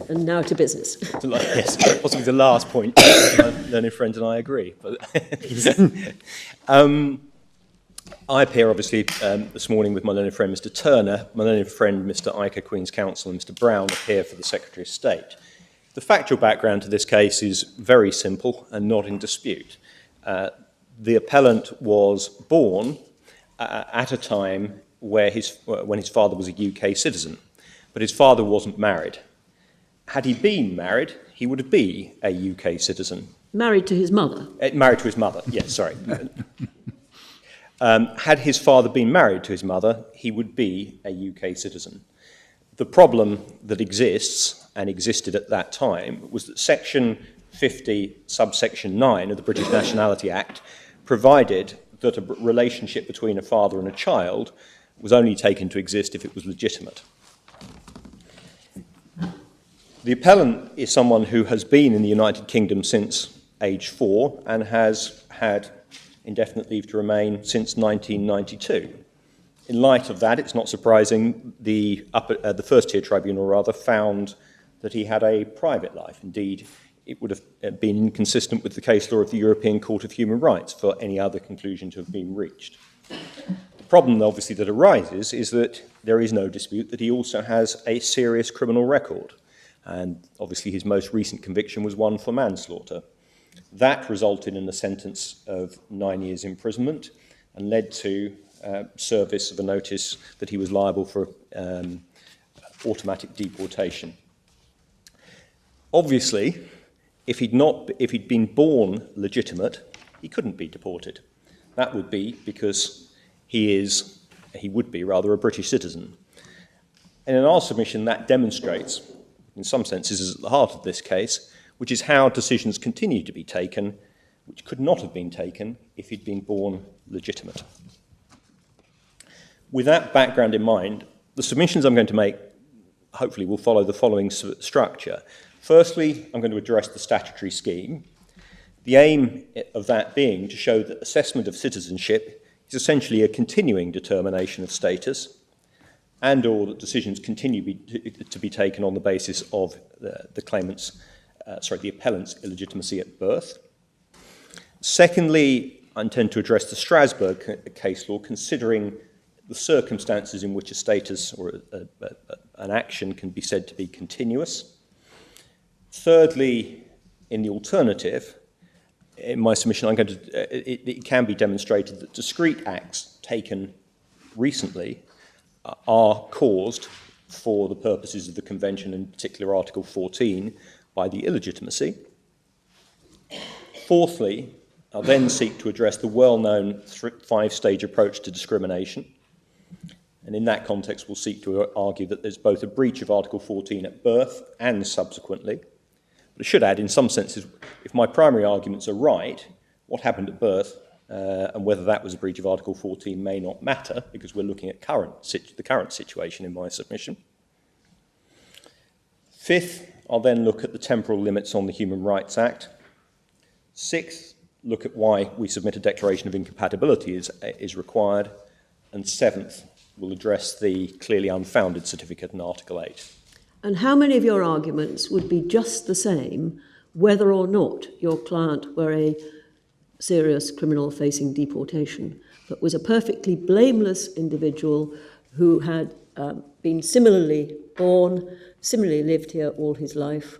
And now to business. Yes, possibly the last point. My learned friend and I agree. But I appear, obviously, this morning with my learned friend, Mr. Turner, my learned friend, Mr. Iker, Queen's Counsel, and Mr. Brown appear for the Secretary of State. The factual background to this case is very simple and not in dispute. The appellant was born at a time when his father was a UK citizen, but his father wasn't married. Had he been married, he would be a UK citizen. Married to his mother? Married to his mother, yes, sorry. Had his father been married to his mother, he would be a UK citizen. The problem that exists, and existed at that time, was that Section 50, subsection 9 of the British Nationality Act provided that a relationship between a father and a child was only taken to exist if it was legitimate. The appellant is someone who has been in the United Kingdom since age 4 and has had indefinite leave to remain since 1992. In light of that, it's not surprising the first-tier tribunal, rather, found that he had a private life. Indeed, it would have been inconsistent with the case law of the European Court of Human Rights for any other conclusion to have been reached. The problem, obviously, that arises is that there is no dispute that he also has a serious criminal record. And obviously his most recent conviction was one for manslaughter. That resulted in a sentence of 9 years imprisonment and led to service of a notice that he was liable for automatic deportation. Obviously, if he'd been born legitimate, he couldn't be deported. That would be because he would be rather a British citizen. And in our submission, that demonstrates, in some senses, is at the heart of this case, which is how decisions continue to be taken, which could not have been taken if he'd been born legitimate. With that background in mind, the submissions I'm going to make hopefully will follow the following structure. Firstly, I'm going to address the statutory scheme, the aim of that being to show that assessment of citizenship is essentially a continuing determination of status, and or that decisions continue to be taken on the basis of the appellant's illegitimacy at birth. Secondly, I intend to address the Strasbourg case law, considering the circumstances in which a status or an action can be said to be continuous. Thirdly, in the alternative, in my submission, it can be demonstrated that discrete acts taken recently are caused for the purposes of the Convention, in particular Article 14, by the illegitimacy. Fourthly, I'll then seek to address the well-known five-stage approach to discrimination. And in that context, we'll seek to argue that there's both a breach of Article 14 at birth and subsequently. But I should add, in some senses, if my primary arguments are right, what happened at birth and whether that was a breach of Article 14 may not matter, because we're looking at the current situation in my submission. Fifth, I'll then look at the temporal limits on the Human Rights Act. Sixth, look at why we submit a declaration of incompatibility is required. And seventh, we'll address the clearly unfounded certificate in Article 8. And how many of your arguments would be just the same whether or not your client were a serious criminal facing deportation, but was a perfectly blameless individual who had been similarly born, similarly lived here all his life,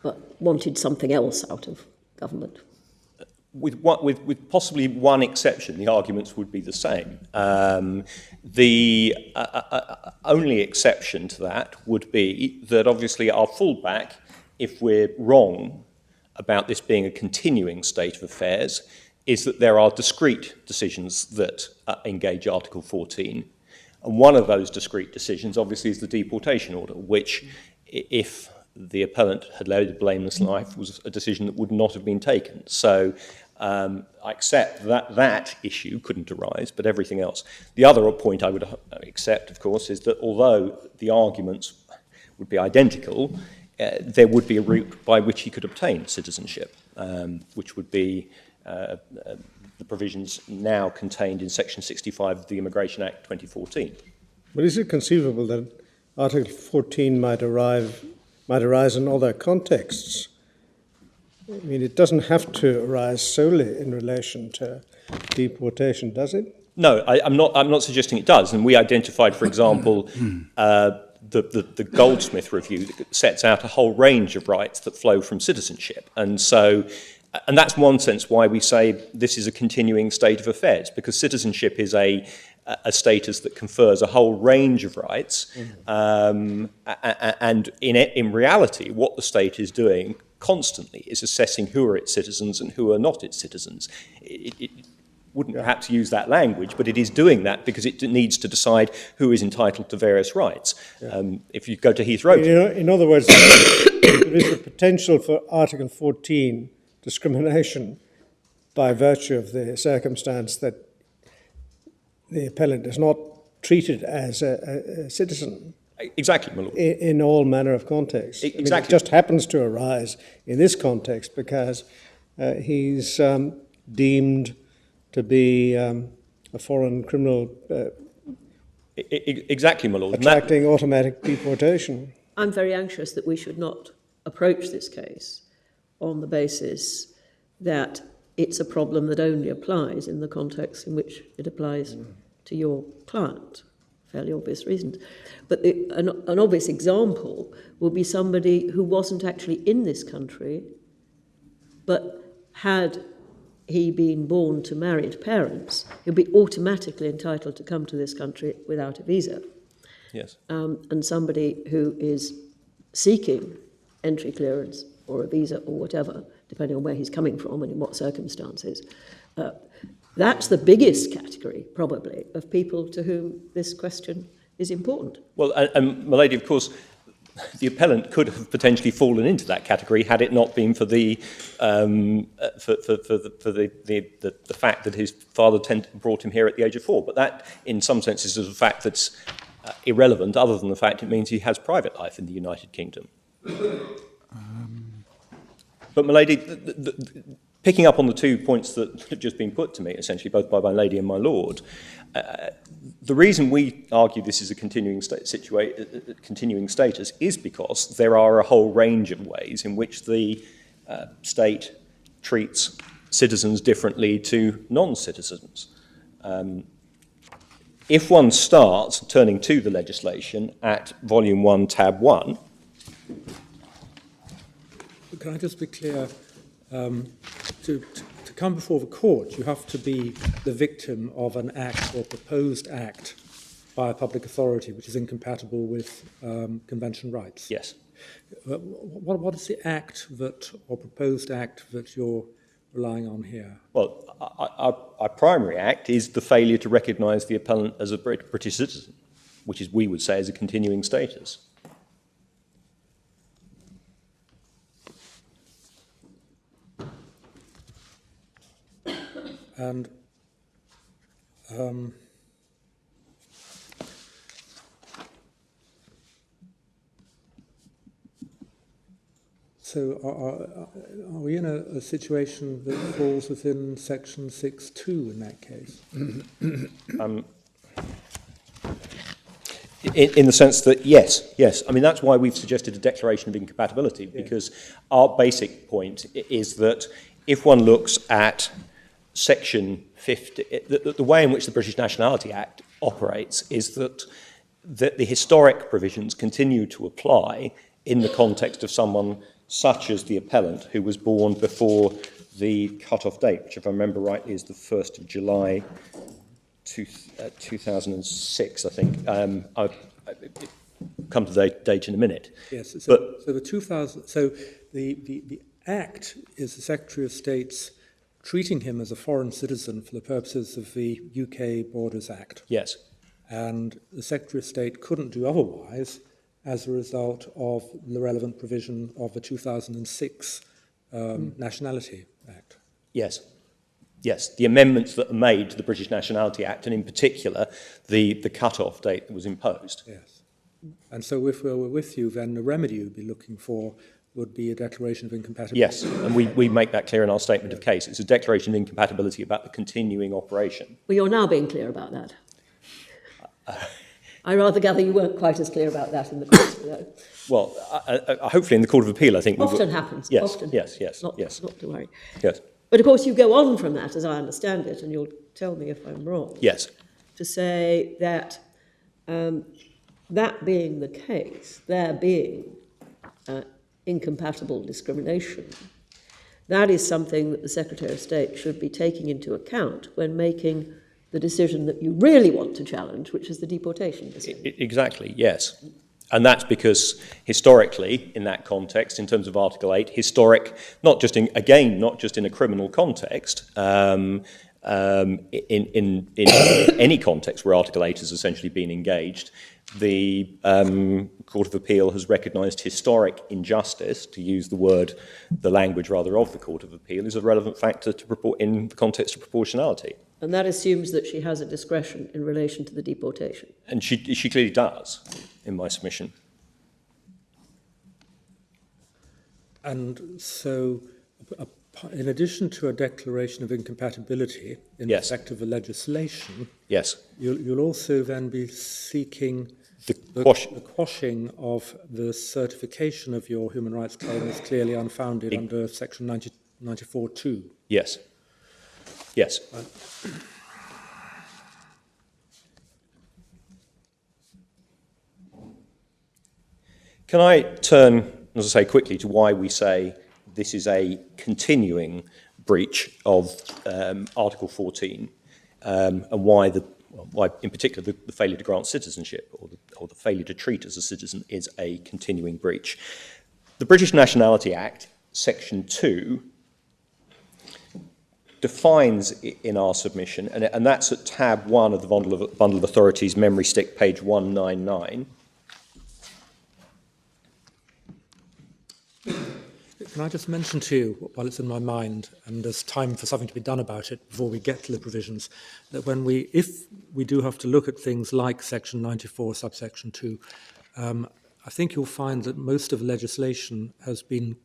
but wanted something else out of government? With possibly one exception, the arguments would be the same. The only exception to that would be that obviously our fallback, if we're wrong about this being a continuing state of affairs, is that there are discrete decisions that engage Article 14. And one of those discrete decisions obviously is the deportation order, which, if the appellant had led a blameless life, was a decision that would not have been taken. So I accept that that issue couldn't arise, but everything else. The other point I would accept, of course, is that although the arguments would be identical, there would be a route by which he could obtain citizenship, which would be the provisions now contained in Section 65 of the Immigration Act 2014. But is it conceivable that Article 14 might arise in other contexts. I mean, it doesn't have to arise solely in relation to deportation, does it? No, I'm not suggesting it does. And we identified, for example, the Goldsmith Review that sets out a whole range of rights that flow from citizenship. And so, and that's one sense why we say this is a continuing state of affairs, because citizenship is a status that confers a whole range of rights. And in reality, what the state is doing constantly is assessing who are its citizens and who are not its citizens. It wouldn't perhaps use that language, but it is doing that because it needs to decide who is entitled to various rights. If you go to Heathrow... In other words, there is the potential for Article 14 discrimination by virtue of the circumstance that the appellant is not treated as a citizen. Exactly, my lord. In all manner of contexts. Exactly. I mean, it just happens to arise in this context because he's deemed to be a foreign criminal exactly, my lord. attracting automatic deportation. I'm very anxious that we should not approach this case on the basis that it's a problem that only applies in the context in which it applies to your client. Fairly obvious reasons. But an obvious example will be somebody who wasn't actually in this country, but had he been born to married parents, he'll be automatically entitled to come to this country without a visa. Yes. And somebody who is seeking entry clearance or a visa or whatever, depending on where he's coming from and in what circumstances, that's the biggest category, probably, of people to whom this question is important. Well, and my lady, of course, the appellant could have potentially fallen into that category had it not been for the fact that his father brought him here at the age of 4. But that, in some senses, is a fact that's irrelevant, other than the fact it means he has private life in the United Kingdom. But my lady, picking up on the 2 points that have just been put to me, essentially, both by my lady and my lord, the reason we argue this is a continuing status is because there are a whole range of ways in which the state treats citizens differently to non-citizens. If one starts turning to the legislation at Volume 1, Tab 1... Can I just be clear? To come before the court, you have to be the victim of an act or proposed act by a public authority which is incompatible with convention rights. Yes. What is the act that, or proposed act that you're relying on here? Well, our primary act is the failure to recognise the appellant as a British citizen, which is, we would say, is a continuing status. And so are we in a situation that falls within Section 6.2 in that case? In the sense that, yes. I mean, that's why we've suggested a declaration of incompatibility, because our basic point is that if one looks at Section 50, the way in which the British Nationality Act operates is that the historic provisions continue to apply in the context of someone such as the appellant who was born before the cut-off date, which, if I remember rightly, is the 1st of July 2006, I think. I'll come to the date in a minute. Yes, so the Act is the Secretary of State's treating him as a foreign citizen for the purposes of the UK Borders Act. Yes. And the Secretary of State couldn't do otherwise as a result of the relevant provision of the 2006 Nationality Act. Yes. The amendments that are made to the British Nationality Act, and in particular, the cut-off date that was imposed. Yes. And so if we were with you, then the remedy you'd be looking for would be a declaration of incompatibility. Yes, and we make that clear in our statement of case. It's a declaration of incompatibility about the continuing operation. Well, you're now being clear about that. I rather gather you weren't quite as clear about that in the courts below. Well, hopefully in the Court of Appeal, I think... Often happens. Yes, often. yes. Not to worry. Yes. But of course you go on from that, as I understand it, and you'll tell me if I'm wrong. Yes. To say that that being the case, there being incompatible discrimination, that is something that the Secretary of State should be taking into account when making the decision that you really want to challenge, which is the deportation decision. Exactly, yes. And that's because historically, in that context, in terms of Article 8, historic, not just in a criminal context, in any context where Article 8 has essentially been engaged, the Court of Appeal has recognised historic injustice, to use the language rather of the Court of Appeal, is a relevant factor in the context of proportionality. And that assumes that she has a discretion in relation to the deportation. And she clearly does, in my submission. And so, in addition to a declaration of incompatibility in Yes. respect of the legislation, Yes. you'll also then be seeking The the quashing of the certification of your human rights claim as clearly unfounded under Section 94(2). Yes. Yes. Can I turn, as I say, quickly to why we say this is a continuing breach of Article 14, and why, in particular, the failure to grant citizenship or the failure to treat as a citizen is a continuing breach. The British Nationality Act, Section 2, defines in our submission, and that's at tab 1 of the Bundle of Authorities memory stick, page 199. Can I just mention to you, while it's in my mind, and there's time for something to be done about it before we get to the provisions, that if we do have to look at things like Section 94, subsection 2, I think you'll find that most of the legislation has been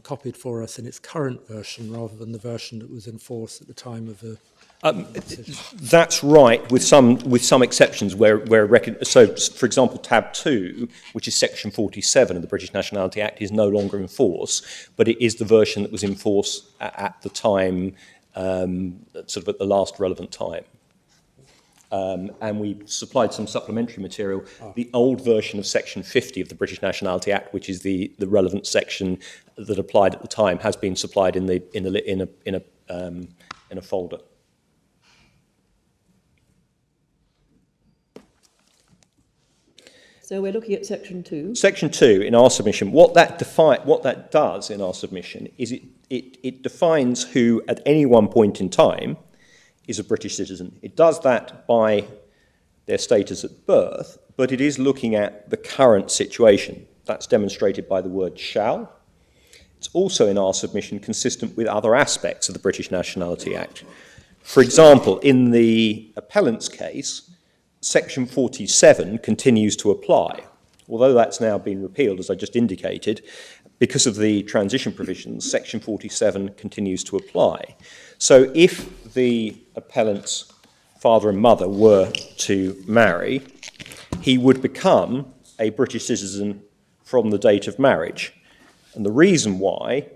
copied for us in its current version rather than the version that was in force at the time of the That's right, with some exceptions so, for example, tab 2, which is section 47 of the British Nationality Act, is no longer in force, but it is the version that was in force at the time, sort of at the last relevant time. And we supplied some supplementary material. The old version of section 50 of the British Nationality Act, which is the relevant section that applied at the time, has been supplied in a folder. So we're looking at Section 2. Section 2 in our submission, what that does in our submission is it defines who at any one point in time is a British citizen. It does that by their status at birth, but it is looking at the current situation. That's demonstrated by the word shall. It's also in our submission consistent with other aspects of the British Nationality Act. For example, in the appellant's case, Section 47 continues to apply. Although that's now been repealed, as I just indicated, because of the transition provisions, Section 47 continues to apply. So if the appellant's father and mother were to marry, he would become a British citizen from the date of marriage. And the reason why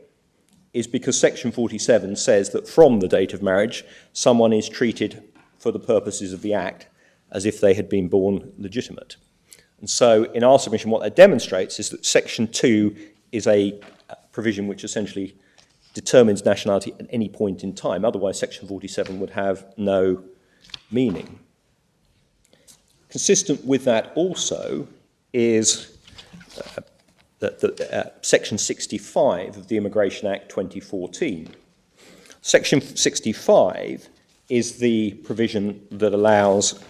is because Section 47 says that from the date of marriage, someone is treated for the purposes of the Act as if they had been born legitimate. And so in our submission, what that demonstrates is that Section 2 is a provision which essentially determines nationality at any point in time. Otherwise, Section 47 would have no meaning. Consistent with that also is Section 65 of the Immigration Act 2014. Section 65 is the provision that allows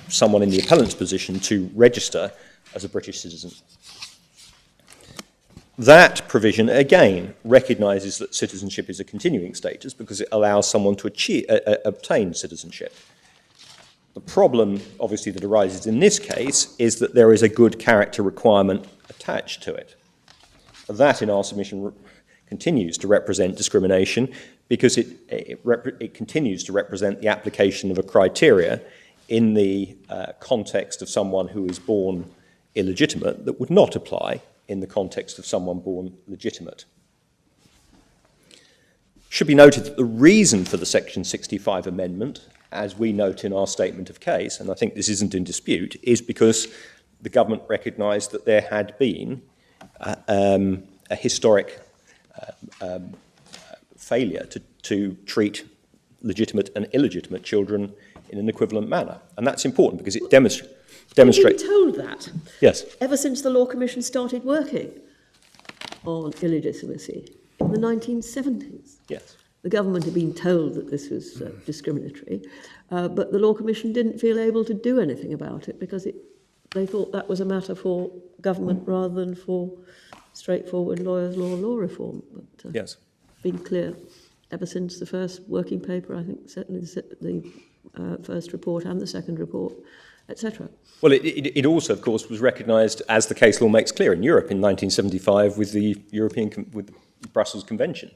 someone in the appellant's position to register as a British citizen. That provision, again, recognises that citizenship is a continuing status because it allows someone to obtain citizenship. The problem, obviously, that arises in this case is that there is a good character requirement attached to it. That, in our submission, continues to represent discrimination because it continues to represent the application of a criteria in the context of someone who is born illegitimate that would not apply in the context of someone born legitimate. Should be noted that the reason for the Section 65 amendment, as we note in our statement of case, and I think this isn't in dispute, is because the government recognised that there had been a historic failure to treat legitimate and illegitimate children in an equivalent manner. And that's important because it demonstrates... We've been told that. Yes. Ever since the Law Commission started working on illegitimacy in the 1970s. Yes. The government had been told that this was discriminatory, but the Law Commission didn't feel able to do anything about it because they thought that was a matter for government rather than for straightforward lawyers' law reform. But Yes. been clear ever since the first working paper, I think, certainly the first report and the second report, etc. Well, it also, of course, was recognised, as the case law makes clear, in Europe in 1975 with the with the Brussels Convention.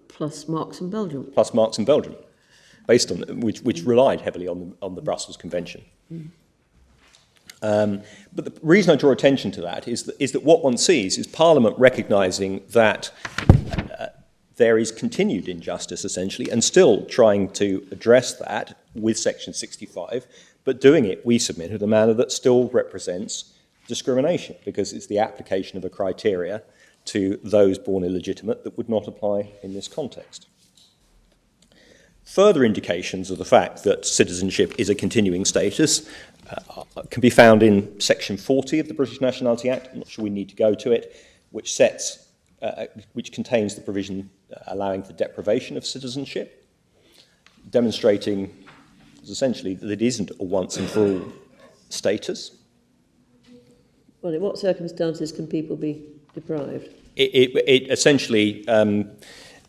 Plus marks in Belgium. Plus marks in Belgium, based on which relied heavily on the Brussels Convention. But the reason I draw attention to that is that what one sees is Parliament recognising that there is continued injustice, essentially, and still trying to address that with Section 65, but doing it, we submit, in a manner that still represents discrimination, because it's the application of a criteria to those born illegitimate that would not apply in this context. Further indications of the fact that citizenship is a continuing status can be found in Section 40 of the British Nationality Act. I'm not sure we need to go to it, which contains the provision allowing for deprivation of citizenship, demonstrating essentially that it isn't a once and for all status. Well, in what circumstances can people be deprived? It essentially,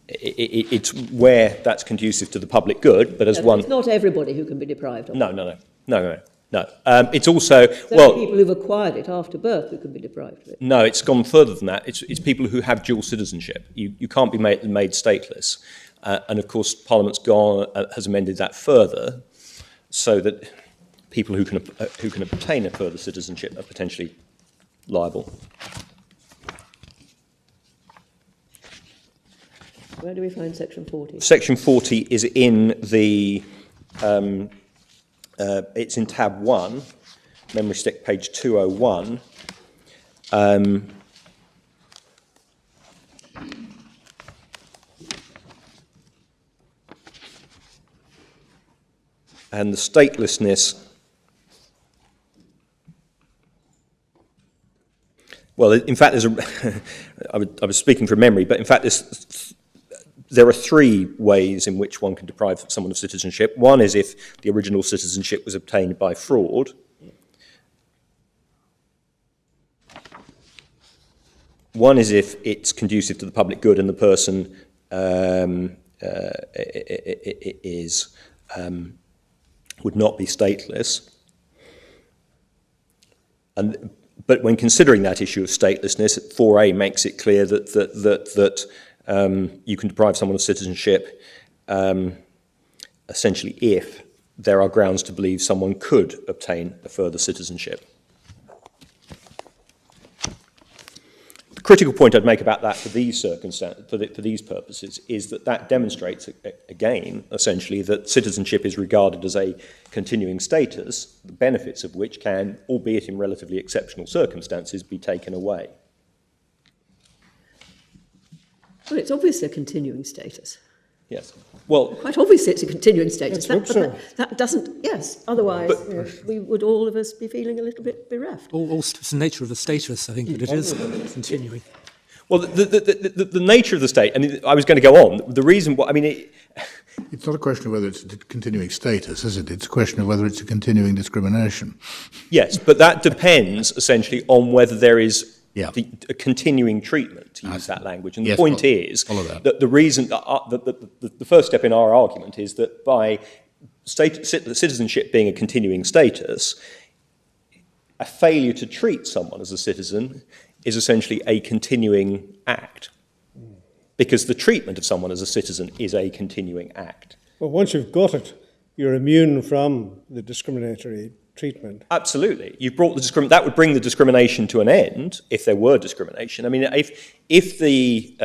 it's where that's conducive to the public good, but as one... It's not everybody who can be deprived of it. No. It's also... Certainly people who've acquired it after birth who can be deprived of it. No, it's gone further than that. It's people who have dual citizenship. You can't be made stateless. And of course, Parliament's has amended that further so that people who can obtain a further citizenship are potentially liable. Where do we find Section 40? Section 40 is in the... it's in tab 1, memory stick page 201. And the statelessness, well, in fact, I was speaking from memory, but in fact, there are three ways in which one can deprive someone of citizenship. One is if the original citizenship was obtained by fraud. One is if it's conducive to the public good and the person would not be stateless. But when considering that issue of statelessness, 4A makes it clear that you can deprive someone of citizenship essentially if there are grounds to believe someone could obtain a further citizenship. The critical point I'd make about that for these circumstances, for these purposes, is that demonstrates, again, essentially, that citizenship is regarded as a continuing status, the benefits of which can, albeit in relatively exceptional circumstances, be taken away. Well, it's obviously a continuing status. Yes. Well, quite obviously it's a continuing status. That doesn't, yes, otherwise we would all of us be feeling a little bit bereft. It's the nature of the status, I think, that it is continuing. Well, the nature of the state, I mean, I was going to go on. The reason why, I mean... It's not a question of whether it's a continuing status, is it? It's a question of whether it's a continuing discrimination. Yes, but that depends, essentially, on whether there is a continuing treatment, to use that language. And the point is that the reason, the first step in our argument is that by citizenship being a continuing status, a failure to treat someone as a citizen is essentially a continuing act, because the treatment of someone as a citizen is a continuing act. Well, once you've got it, you're immune from the discriminatory treatment. Absolutely. You've brought that would bring the discrimination to an end if there were discrimination. I mean, if the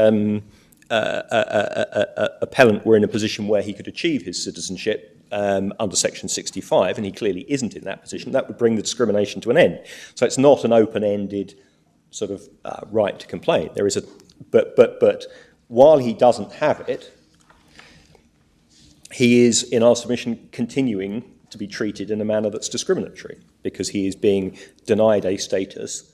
appellant were in a position where he could achieve his citizenship under Section 65, and he clearly isn't in that position, that would bring the discrimination to an end. So it's not an open-ended sort of right to complain. There is but while he doesn't have it, he is, in our submission, continuing to be treated in a manner that's discriminatory because he is being denied a status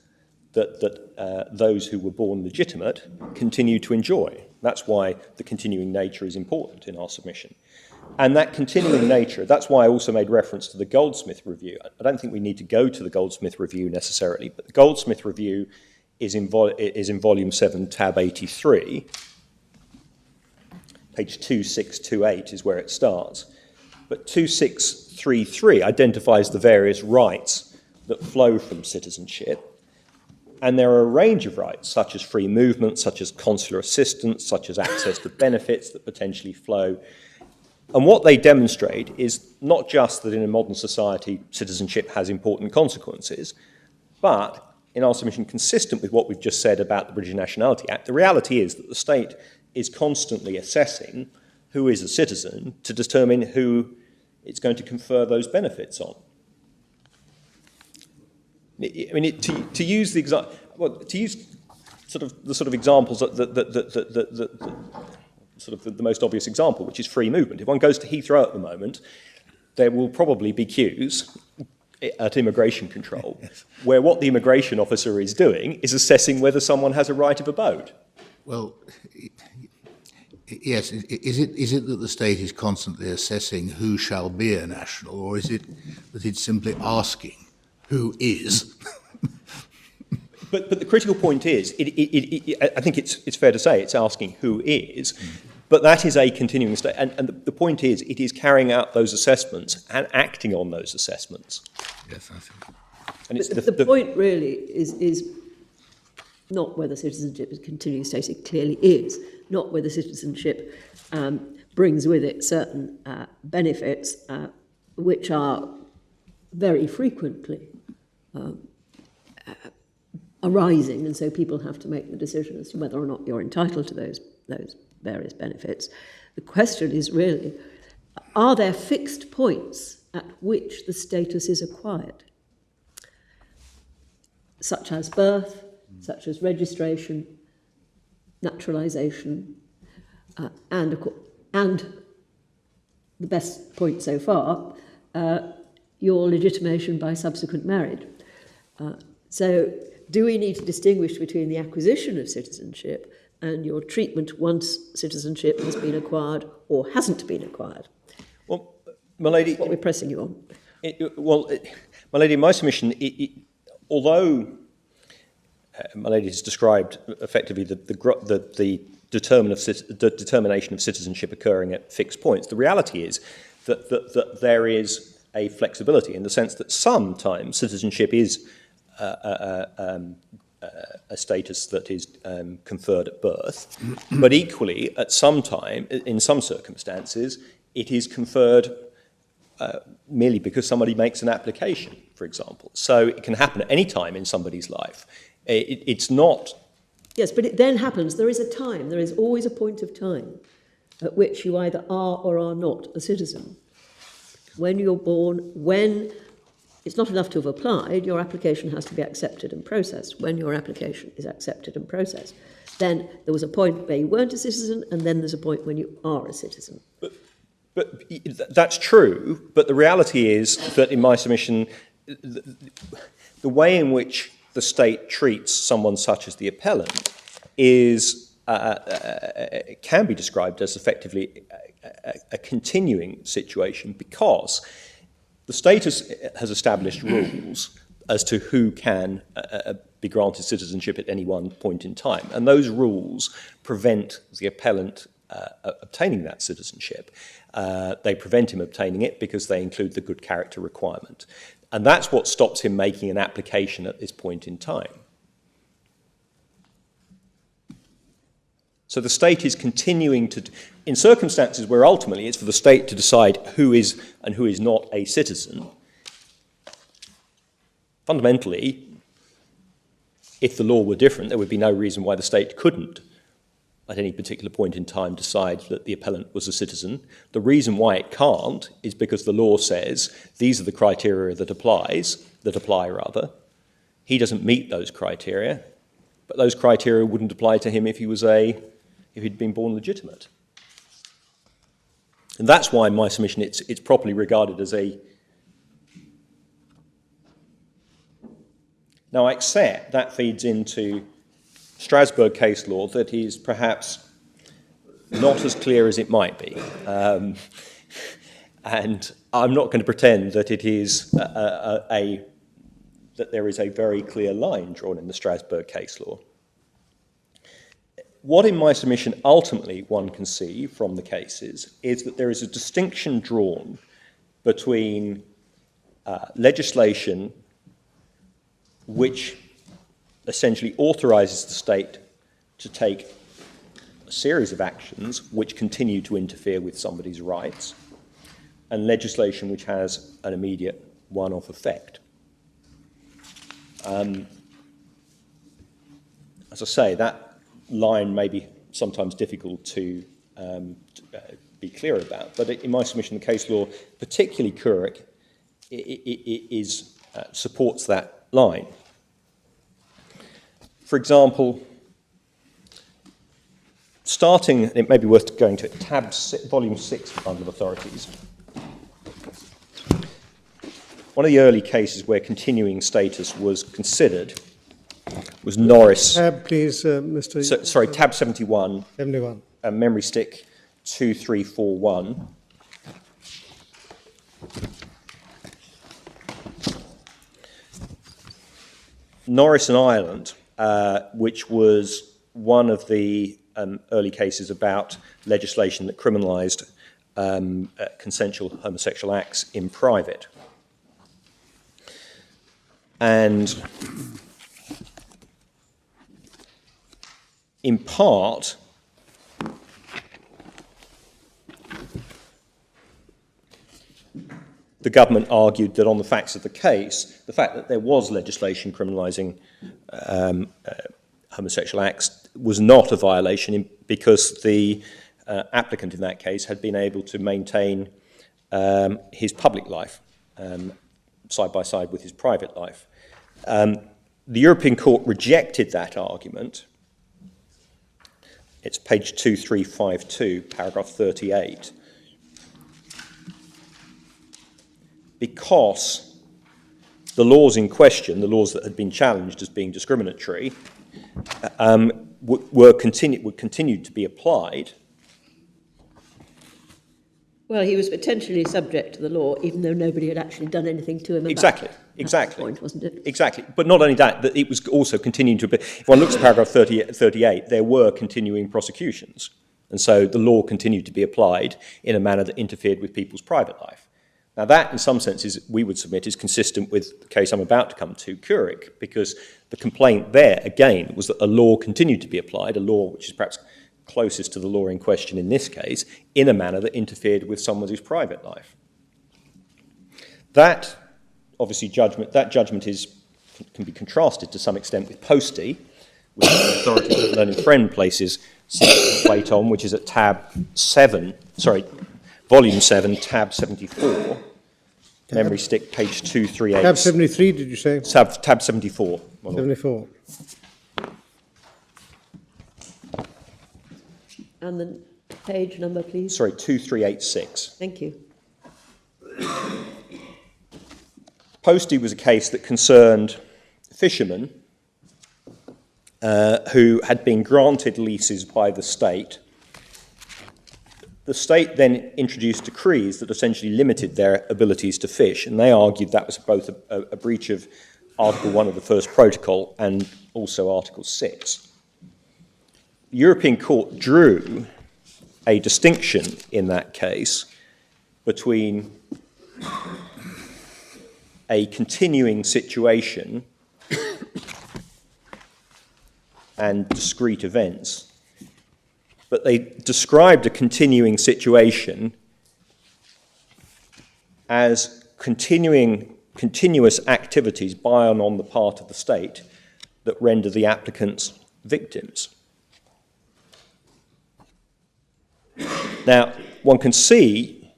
that those who were born legitimate continue to enjoy. That's why the continuing nature is important in our submission. And that continuing nature, that's why I also made reference to the Goldsmith Review. I don't think we need to go to the Goldsmith Review necessarily, but the Goldsmith Review is in Volume 7, Tab 83. Page 2628 is where it starts. But 2633 identifies the various rights that flow from citizenship. And there are a range of rights, such as free movement, such as consular assistance, such as access to benefits that potentially flow. And what they demonstrate is not just that in a modern society citizenship has important consequences, but in our submission, consistent with what we've just said about the British Nationality Act, the reality is that the state is constantly assessing who is a citizen to determine who it's going to confer those benefits on. I mean, to use the example, well, to use sort of the sort of examples that sort of the most obvious example, which is free movement. If one goes to Heathrow at the moment, there will probably be queues at immigration control, where what the immigration officer is doing is assessing whether someone has a right of abode. Well, yes. Is it that the state is constantly assessing who shall be a national, or is it that it's simply asking who is? But the critical point is, I think it's fair to say it's asking who is, but that is a continuing state. And the point is, it is carrying out those assessments and acting on those assessments. Yes, I think. And it's the point really is not whether citizenship is a continuing state. It clearly is. Not whether citizenship brings with it certain benefits, which are very frequently arising, and so people have to make the decision as to whether or not you're entitled to those various benefits. The question is really, are there fixed points at which the status is acquired, such as birth, such as registration, naturalisation, and the best point so far, your legitimation by subsequent marriage. So do we need to distinguish between the acquisition of citizenship and your treatment once citizenship has been acquired or hasn't been acquired? Well, my lady, what we're pressing you on. My lady, in my submission, although my lady has described effectively the determination of citizenship occurring at fixed points, the reality is that there is a flexibility in the sense that sometimes citizenship is a status that is conferred at birth, but equally at some time, in some circumstances, it is conferred merely because somebody makes an application, for example. So it can happen at any time in somebody's life. It's not... Yes, but it then happens. There is a time. There is always a point of time at which you either are or are not a citizen. When you're born, when it's not enough to have applied, your application has to be accepted and processed. When your application is accepted and processed, then there was a point where you weren't a citizen, and then there's a point when you are a citizen. But that's true, but the reality is that in my submission, the way in which the state treats someone such as the appellant is can be described as effectively a continuing situation, because the state has established rules as to who can be granted citizenship at any one point in time, and those rules prevent the appellant obtaining that citizenship. They prevent him obtaining it because they include the good character requirement. And that's what stops him making an application at this point in time. So the state is continuing to, in circumstances where ultimately it's for the state to decide who is and who is not a citizen, fundamentally, if the law were different, there would be no reason why the state couldn't, at any particular point in time, decide that the appellant was a citizen. The reason why it can't is because the law says these are the criteria that apply. He doesn't meet those criteria, but those criteria wouldn't apply to him if he'd been born legitimate. And that's why, in my submission, it's properly regarded as a... Now, I accept that feeds into Strasbourg case law that is perhaps not as clear as it might be. And I'm not going to pretend that it is that there is a very clear line drawn in the Strasbourg case law. What in my submission ultimately one can see from the cases is that there is a distinction drawn between legislation which essentially authorises the state to take a series of actions which continue to interfere with somebody's rights, and legislation which has an immediate one-off effect. As I say, that line may be sometimes difficult to be clear about, but in my submission, the case law, particularly Couric, supports that line. For example, it may be worth going to volume 6 of Bundle of Authorities. One of the early cases where continuing status was considered was Norris. Tab, please, Mr. Tab 71. 71. Memory stick 2341. Norris and Ireland, which was one of the early cases about legislation that criminalised consensual homosexual acts in private. And in part, the government argued that on the facts of the case, the fact that there was legislation criminalising homosexual acts was not a violation because the applicant in that case had been able to maintain his public life side by side with his private life. The European Court rejected that argument. It's page 2352, paragraph 38. Because the laws in question, the laws that had been challenged as being discriminatory, would continue to be applied. Well, he was potentially subject to the law, even though nobody had actually done anything to him. Exactly. At that point, wasn't it? Exactly. But not only that it was also continuing to be. If one looks at paragraph 38, there were continuing prosecutions, and so the law continued to be applied in a manner that interfered with people's private life. Now, that, in some senses, we would submit is consistent with the case I'm about to come to, Couric, because the complaint there, again, was that a law continued to be applied, a law which is perhaps closest to the law in question in this case, in a manner that interfered with someone's private life. That, obviously, judgment can be contrasted to some extent with Posty, which is the authority that the Learned Friend places significant weight on, which is at volume 7, tab 74, memory stick, page 238. Tab 73, did you say? Tab 74. 74. And the page number, please. 2386. Thank you. Posty was a case that concerned fishermen who had been granted leases by the state. The state then introduced decrees that essentially limited their abilities to fish, and they argued that was both a breach of Article 1 of the First Protocol and also Article 6. The European Court drew a distinction in that case between a continuing situation and discrete events. but they described a continuing situation as continuous activities by and on the part of the state that render the applicants victims. Now, one can see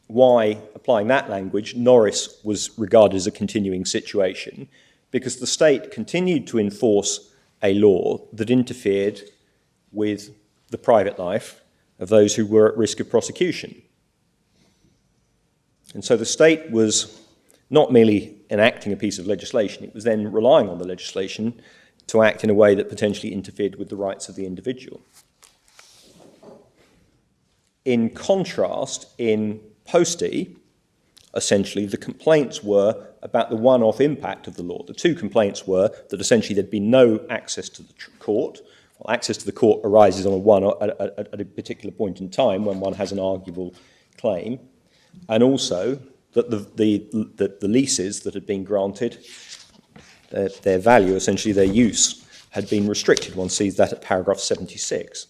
why, applying that language, Norris was regarded as a continuing situation, because the state continued to enforce a law that interfered with the private life of those who were at risk of prosecution. And so the state was not merely enacting a piece of legislation, it was then relying on the legislation to act in a way that potentially interfered with the rights of the individual. In contrast, in Posty, essentially the complaints were about the one-off impact of the law. The two complaints were that essentially there'd been no access to the court. Well, access to the court arises at a particular point in time when one has an arguable claim, and also that the leases that had been granted, their value, essentially their use, had been restricted. One sees that at paragraph 76.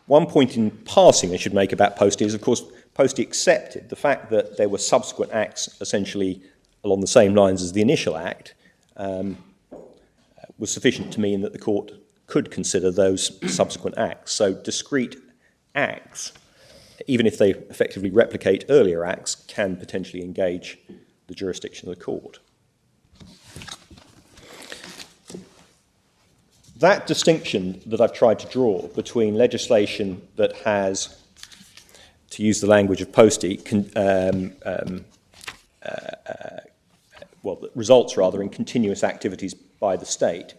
One point in passing I should make about Posty is, of course, Posty accepted the fact that there were subsequent acts essentially along the same lines as the initial act was sufficient to mean that the court could consider those subsequent acts. So discrete acts, even if they effectively replicate earlier acts, can potentially engage the jurisdiction of the court. That distinction that I've tried to draw between legislation that has, to use the language of Posty, that results rather in continuous activities by the state,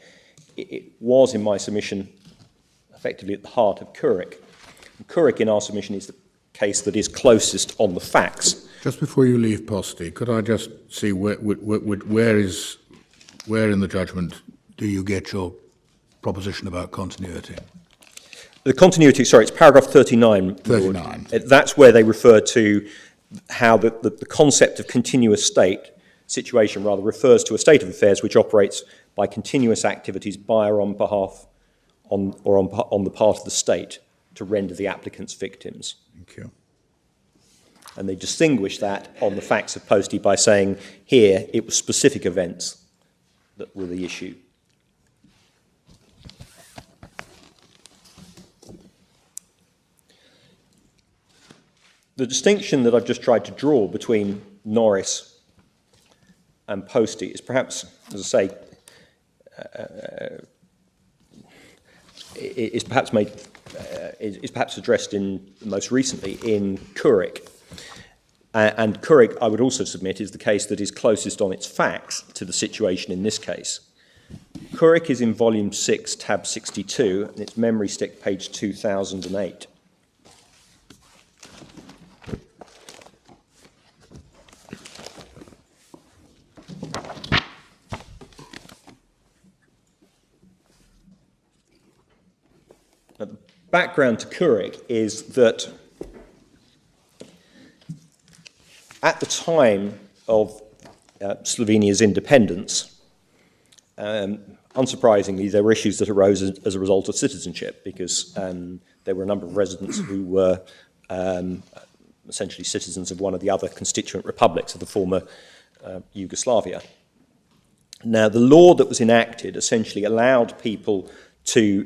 it was, in my submission, effectively at the heart of Couric. Couric, in our submission, is the case that is closest on the facts. Just before you leave Posty, could I just see where in the judgment do you get your proposition about continuity? The continuity, sorry, it's paragraph 39. 39. That's where they refer to how the concept of continuous state situation rather refers to a state of affairs which operates by continuous activities by or on the part of the state to render the applicants victims. Thank you. And they distinguish that on the facts of Posty by saying here it was specific events that were the issue. The distinction that I've just tried to draw between Norris and Posty is perhaps, as I say, is perhaps addressed in most recently in Couric. And Couric, I would also submit, is the case that is closest on its facts to the situation in this case. Couric is in volume 6, tab 62, and it's memory stick page 2008. Now, the background to Couric is that at the time of Slovenia's independence, unsurprisingly, there were issues that arose as a result of citizenship because there were a number of residents who were essentially citizens of one of the other constituent republics of the former Yugoslavia. Now, the law that was enacted essentially allowed people to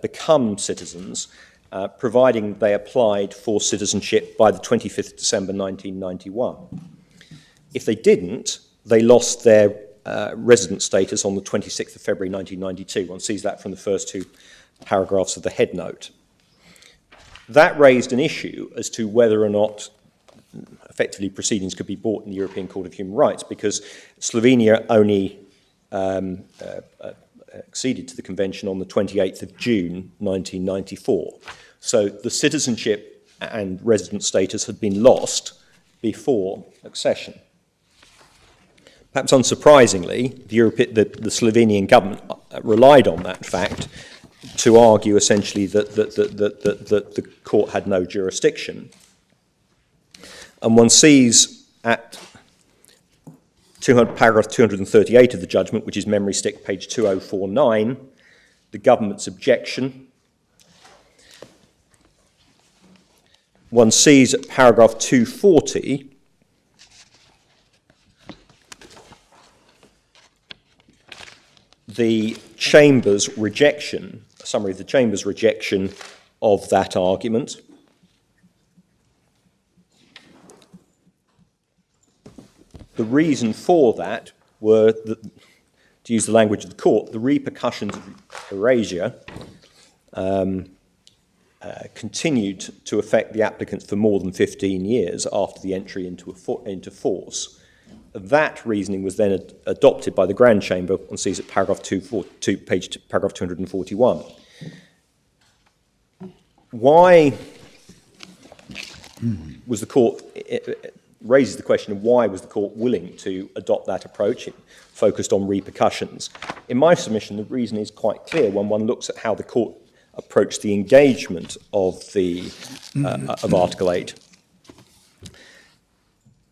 become citizens, providing they applied for citizenship by the 25th of December 1991. If they didn't, they lost their resident status on the 26th of February 1992. One sees that from the first two paragraphs of the head note. That raised an issue as to whether or not effectively proceedings could be brought in the European Court of Human Rights, because Slovenia only acceded to the convention on the 28th of June 1994. So the citizenship and resident status had been lost before accession. Perhaps unsurprisingly, the Slovenian government relied on that fact to argue essentially that the court had no jurisdiction. And one sees at paragraph 238 of the judgment, which is memory stick page 2049, the government's objection. One sees at paragraph 240 the Chamber's rejection, a summary of the Chamber's rejection of that argument. The reason for that were, to use the language of the court, the repercussions of erasure continued to affect the applicants for more than 15 years after the entry into force. That reasoning was then adopted by the Grand Chamber. One sees at paragraph 2, paragraph 241. Why was the court, it raises the question of why was the court willing to adopt that approach? It focused on repercussions. In my submission, the reason is quite clear when one looks at how the court approached the engagement of Article 8.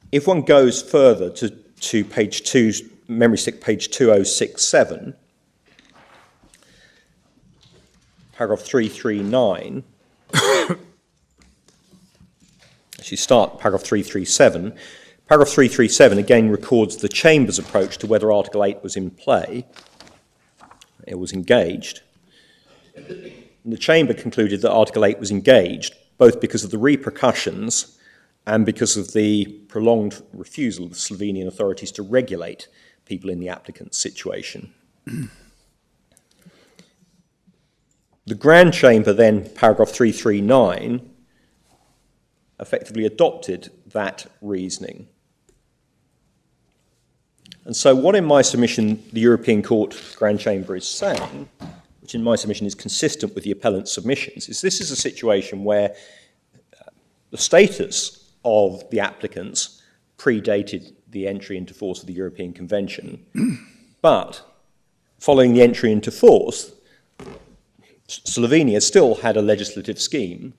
If one goes further to page 2, memory stick page 2067, paragraph 339, actually start paragraph 337. Paragraph 337 again records the Chamber's approach to whether Article 8 was in play. It was engaged. And the Chamber concluded that Article 8 was engaged both because of the repercussions and because of the prolonged refusal of the Slovenian authorities to regulate people in the applicant's situation. The Grand Chamber then, paragraph 339, effectively adopted that reasoning. And so what in my submission the European Court Grand Chamber is saying, which in my submission is consistent with the appellant's submissions, is this is a situation where the status of the applicants predated the entry into force of the European Convention, but following the entry into force, Slovenia still had a legislative scheme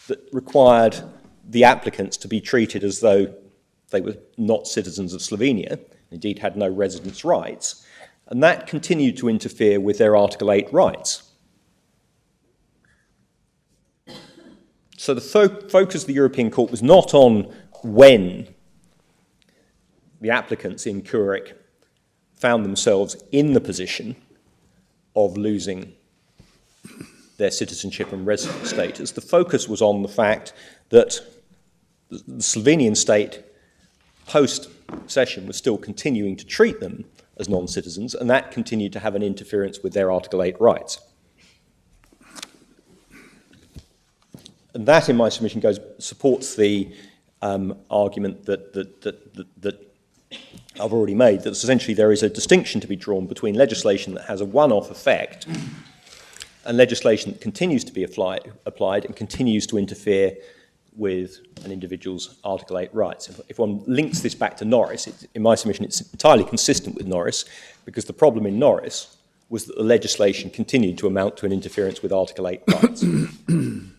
that required the applicants to be treated as though they were not citizens of Slovenia, indeed had no residence rights, and that continued to interfere with their Article 8 rights. So the focus of the European Court was not on when the applicants in Curric found themselves in the position of losing their citizenship and residence status. The focus was on the fact that the Slovenian state, post-accession, was still continuing to treat them as non-citizens, and that continued to have an interference with their Article 8 rights. And that, in my submission, supports the argument that I've already made, that essentially there is a distinction to be drawn between legislation that has a one-off effect and legislation that continues to be applied and continues to interfere with an individual's Article 8 rights. If one links this back to Norris, in my submission it's entirely consistent with Norris, because the problem in Norris was that the legislation continued to amount to an interference with Article 8 rights. And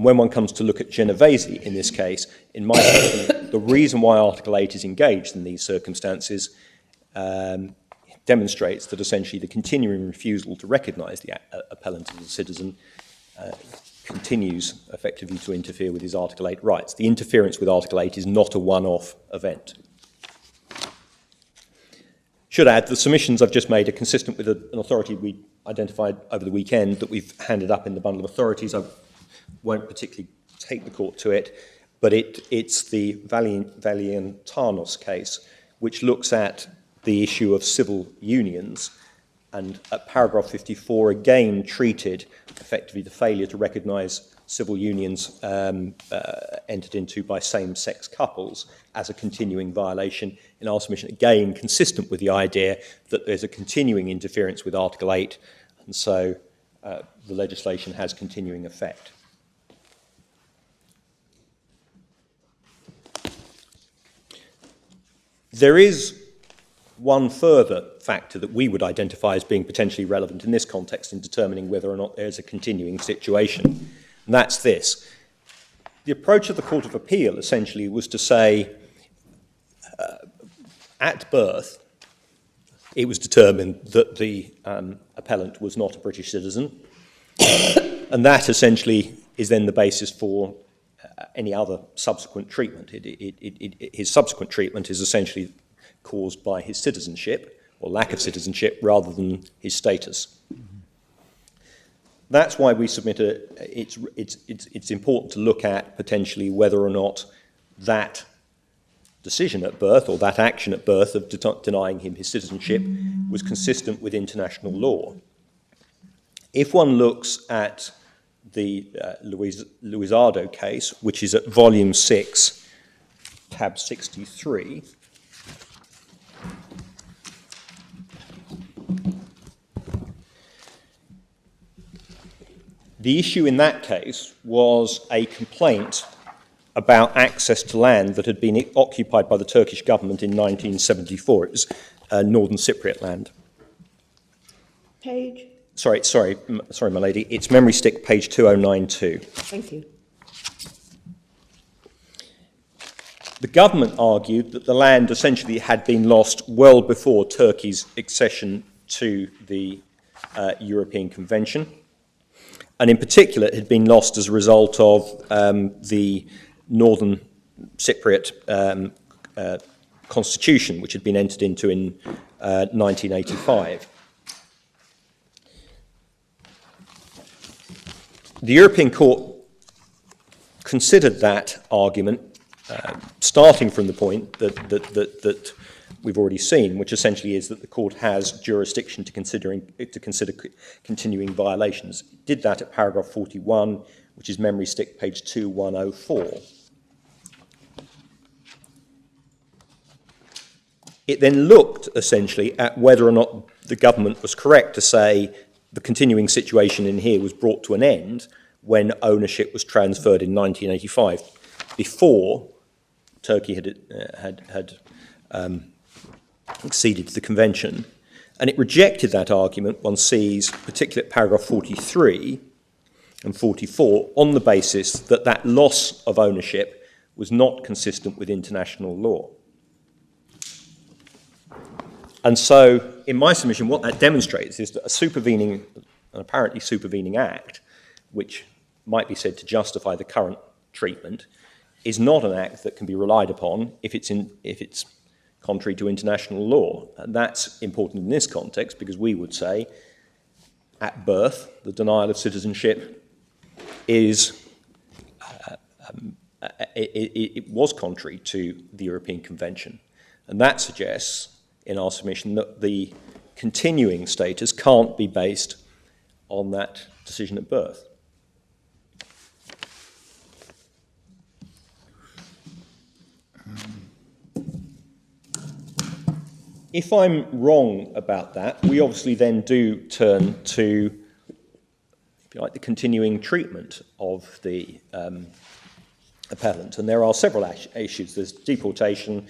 when one comes to look at Genovese in this case, in my opinion, the reason why Article 8 is engaged in these circumstances demonstrates that essentially the continuing refusal to recognise the appellant as a citizen continues effectively to interfere with his Article 8 rights. The interference with Article 8 is not a one-off event. Should add, the submissions I've just made are consistent with an authority we identified over the weekend that we've handed up in the bundle of authorities. I won't particularly take the court to it, but it's the Valiantanos case, which looks at the issue of civil unions, and at paragraph 54 again treated effectively the failure to recognise civil unions entered into by same-sex couples as a continuing violation. In our submission, again consistent with the idea that there's a continuing interference with Article 8, and so the legislation has continuing effect. There is one further factor that we would identify as being potentially relevant in this context in determining whether or not there's a continuing situation, and that's this. The approach of the Court of Appeal essentially was to say at birth, it was determined that the appellant was not a British citizen, and that essentially is then the basis for any other subsequent treatment. His subsequent treatment is essentially caused by his citizenship, or lack of citizenship, rather than his status. That's why we submit it's important to look at potentially whether or not that decision at birth, or that action at birth of denying him his citizenship, was consistent with international law. If one looks at the Luisardo case, which is at volume 6, tab 63, the issue in that case was a complaint about access to land that had been occupied by the Turkish government in 1974. It was Northern Cypriot land. Page? Sorry, my lady. It's memory stick page 2092. Thank you. The government argued that the land essentially had been lost well before Turkey's accession to the European Convention, and in particular it had been lost as a result of the Northern Cypriot constitution, which had been entered into in 1985. The European Court considered that argument, starting from the point that we've already seen, which essentially is that the court has jurisdiction to consider continuing violations. It did that at paragraph 41, which is memory stick page 2104. It then looked essentially at whether or not the government was correct to say the continuing situation in here was brought to an end when ownership was transferred in 1985, before Turkey had acceded to the convention. And it rejected that argument, one sees, particularly at paragraph 43 and 44, on the basis that that loss of ownership was not consistent with international law. And so, in my submission, what that demonstrates is that an apparently supervening act, which might be said to justify the current treatment, is not an act that can be relied upon if it's contrary to international law. And that's important in this context because we would say, at birth, the denial of citizenship is it was contrary to the European Convention, and that suggests, in our submission, that the continuing status can't be based on that decision at birth. If I'm wrong about that, we obviously then do turn to, if you like, the continuing treatment of the appellant. And there are several issues. There's deportation.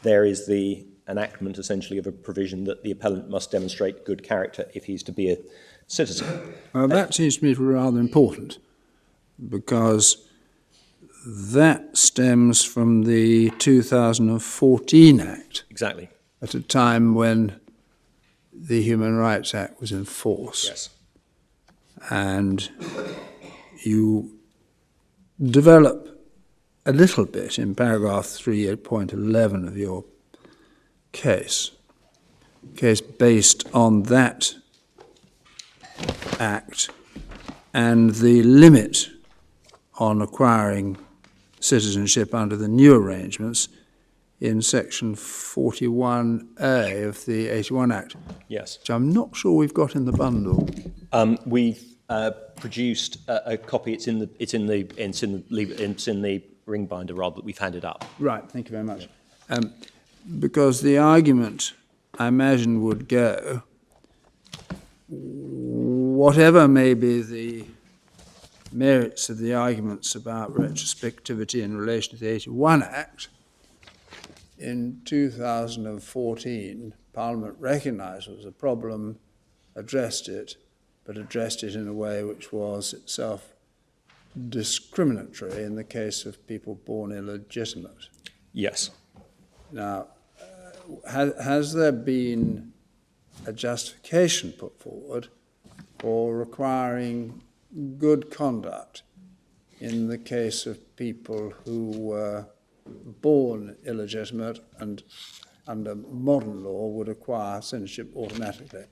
There is the enactment, essentially, of a provision that the appellant must demonstrate good character if he's to be a citizen. Well, that seems to me rather important, because that stems from the 2014 Act. Exactly. At a time when the Human Rights Act was in force. Yes. And you develop a little bit in paragraph 3.11 of your case based on that act and the limit on acquiring citizenship under the new arrangements in section 41A of the 81 Act. Yes. Which I'm not sure we've got in the bundle. We've produced a copy. It's in the ring binder, rather, that we've handed up. Right. Thank you very much. Because the argument, I imagine, would go, whatever may be the merits of the arguments about retrospectivity in relation to the 81 Act, in 2014, Parliament recognised it was a problem, addressed it, but addressed it in a way which was itself discriminatory in the case of people born illegitimate. Yes. Now, has there been a justification put forward for requiring good conduct in the case of people who were born illegitimate and under modern law would acquire citizenship automatically?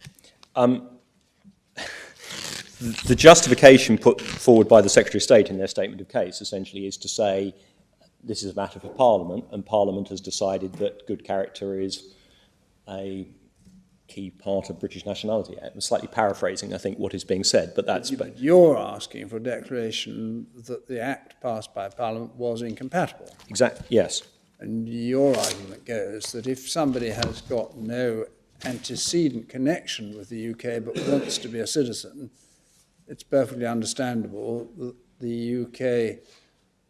The justification put forward by the Secretary of State in their statement of case essentially is to say this is a matter for Parliament, and Parliament has decided that good character is a key part of British nationality. I'm slightly paraphrasing, I think, what is being said, but that's... But you're asking for a declaration that the Act passed by Parliament was incompatible. Exactly, yes. And your argument goes that if somebody has got no antecedent connection with the UK but wants to be a citizen, it's perfectly understandable that the UK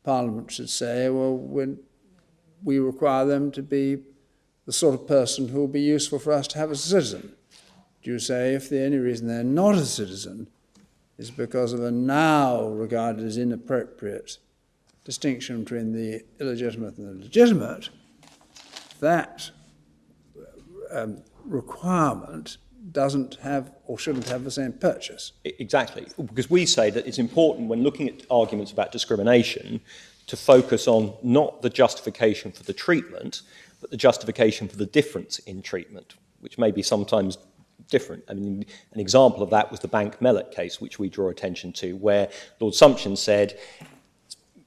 Parliament should say, well, when we require them to be the sort of person who will be useful for us to have as a citizen. Do you say if the only reason they're not a citizen is because of a now regarded as inappropriate distinction between the illegitimate and the legitimate, that requirement doesn't have or shouldn't have the same purchase? Exactly, because we say that it's important when looking at arguments about discrimination to focus on not the justification for the treatment, but the justification for the difference in treatment, which may be sometimes different. I mean, an example of that was the Bank Mellet case, which we draw attention to, where Lord Sumption said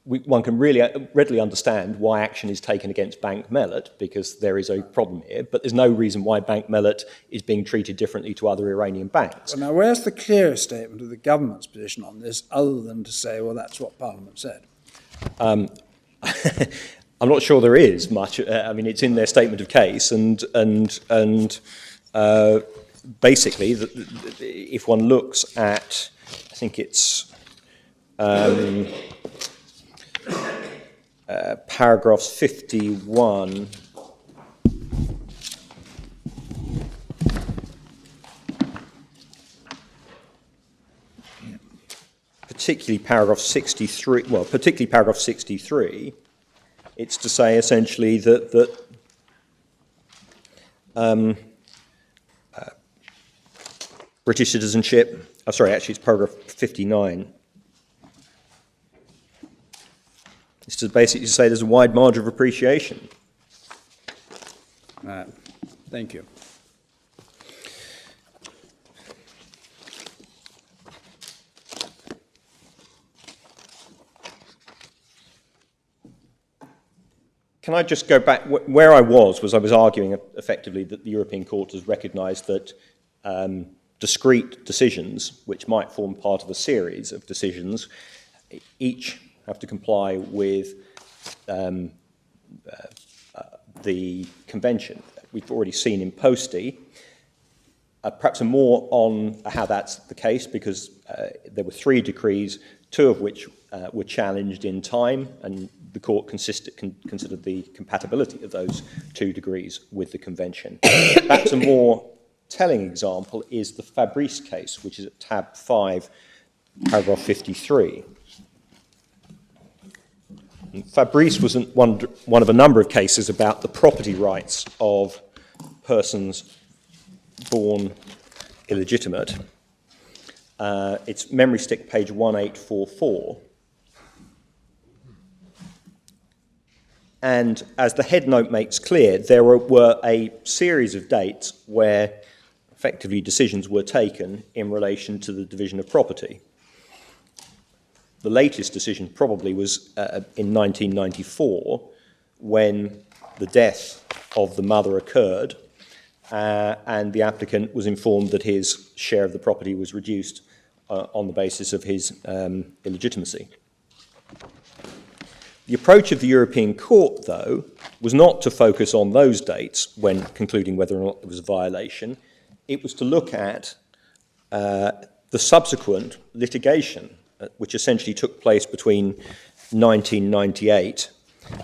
one can really readily understand why action is taken against Bank Mellet, because there is a problem here, but there's no reason why Bank Mellet is being treated differently to other Iranian banks. Well, now, where's the clearest statement of the government's position on this, other than to say, well, that's what Parliament said? I'm not sure there is much. I mean, it's in their statement of case, and basically, if one looks at, I think it's paragraph 51. Particularly paragraph 63. Well, particularly paragraph 63. It's to say essentially that British citizenship, sorry, actually it's paragraph 59. It's to basically say there's a wide margin of appreciation. Thank you. Can I just go back? Where I was I was arguing effectively that the European Court has recognised that discrete decisions, which might form part of a series of decisions, each have to comply with the convention. We've already seen in Posty, perhaps more on how that's the case, because there were 3 decrees, 2 of which were challenged in time, and the court considered the compatibility of those 2 degrees with the convention. Perhaps a more telling example is the Fabrice case, which is at tab 5, paragraph 53. And Fabrice was one of a number of cases about the property rights of persons born illegitimate. It's memory stick page 1844. And as the head note makes clear, there were a series of dates where effectively decisions were taken in relation to the division of property. The latest decision probably was in 1994, when the death of the mother occurred, and the applicant was informed that his share of the property was reduced on the basis of his illegitimacy. The approach of the European Court, though, was not to focus on those dates when concluding whether or not there was a violation. It was to look at the subsequent litigation, which essentially took place between 1998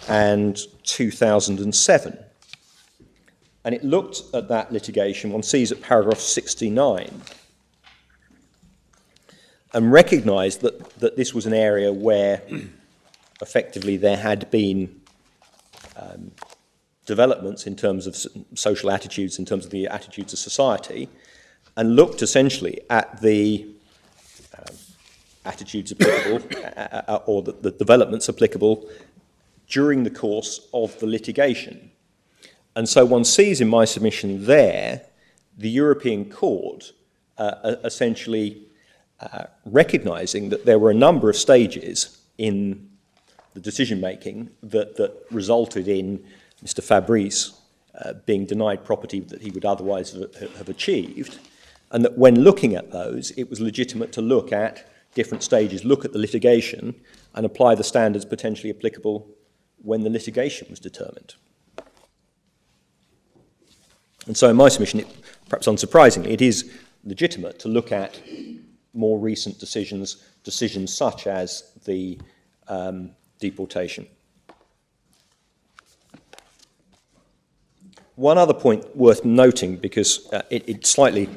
and 2007. And it looked at that litigation, one sees at paragraph 69, and recognised that this was an area where effectively there had been developments in terms of social attitudes, in terms of the attitudes of society, and looked essentially at the attitudes applicable or the developments applicable during the course of the litigation. And so one sees in my submission there the European Court essentially recognising that there were a number of stages in the decision-making that resulted in Mr. Fabrice being denied property that he would otherwise have achieved, and that when looking at those, it was legitimate to look at different stages, look at the litigation, and apply the standards potentially applicable when the litigation was determined. And so in my submission, perhaps unsurprisingly, it is legitimate to look at more recent decisions such as the deportation. One other point worth noting, because it slightly,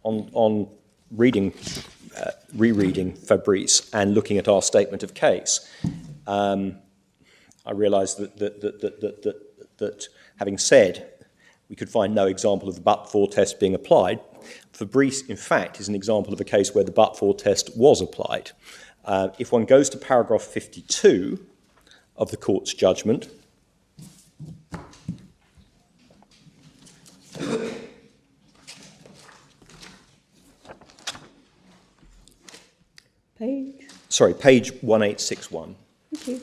on rereading Fabrice and looking at our statement of case, I realised that having said we could find no example of the but-for test being applied, Fabrice, in fact, is an example of a case where the but-for test was applied. If one goes to paragraph 52 of the court's judgment, page 1861. Thank you.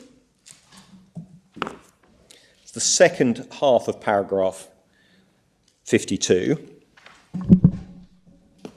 It's the second half of paragraph 52. The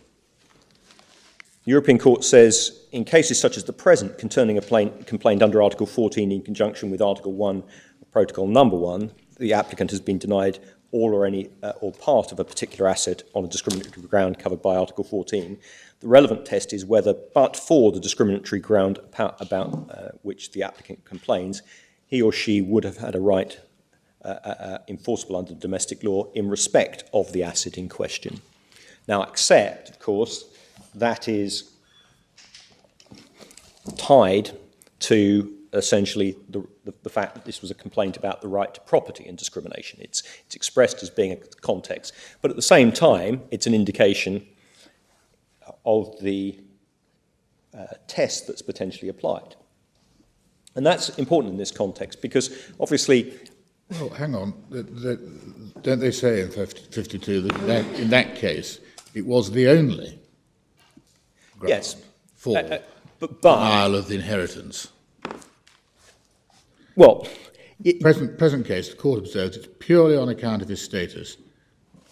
European Court says, in cases such as the present, concerning a complaint under Article 14 in conjunction with Article 1 of Protocol Number 1, the applicant has been denied all or any or part of a particular asset on a discriminatory ground covered by Article 14. The relevant test is whether, but for the discriminatory ground about which the applicant complains, he or she would have had a right enforceable under domestic law in respect of the asset in question. Now, except, of course, that is tied to essentially the fact that this was a complaint about the right to property and discrimination. It's expressed as being a context, but at the same time, it's an indication of the test that's potentially applied. And that's important in this context because obviously... Well, hang on. Don't they say in 52 that in that case it was the only ground yes, for but denial of the inheritance? Well, present case, the court observes it's purely on account of his status,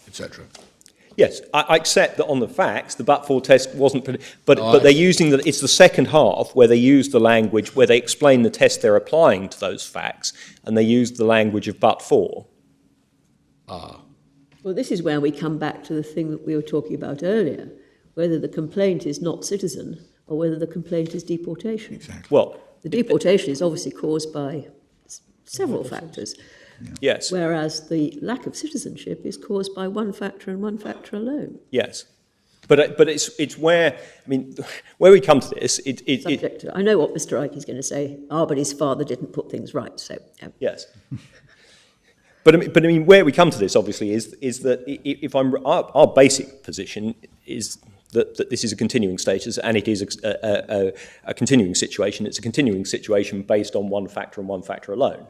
etc. yes, I accept that on the facts, the but-for test wasn't... But they're using... It's the second half where they use the language, where they explain the test they're applying to those facts, and they use the language of but-for. Ah. Well, this is where we come back to the thing that we were talking about earlier, whether the complaint is not citizen or whether the complaint is deportation. Exactly. Well... The deportation is obviously caused by several factors. Yes. Whereas the lack of citizenship is caused by one factor and one factor alone. Yes. But it's where, I mean, where we come to this, Subject to, I know what Mr. Ike is going to say, but his father didn't put things right, so... Yes. But I mean, where we come to this, obviously, is that if our basic position is that this is a continuing status and it is a continuing situation. It's a continuing situation based on one factor and one factor alone.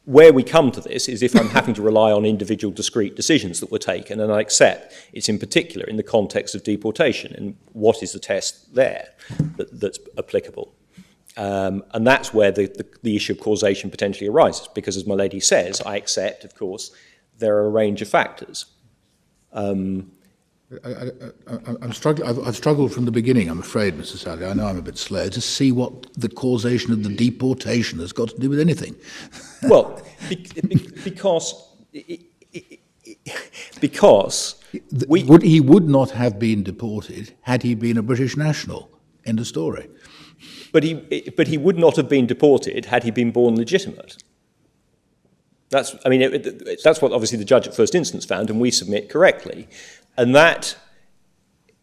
Where we come to this is if I'm having to rely on individual discrete decisions that were taken, and I accept it's in particular in the context of deportation, and what is the test there that's applicable. And that's where the issue of causation potentially arises, because as my lady says, I accept, of course, there are a range of factors. I've struggled from the beginning, I'm afraid, Mr. Sally, I know I'm a bit slow, to see what the causation of the deportation has got to do with anything. Well, because he would not have been deported had he been a British national. End of story. But he would not have been deported had he been born legitimate. That's what obviously the judge at first instance found, and we submit correctly. And that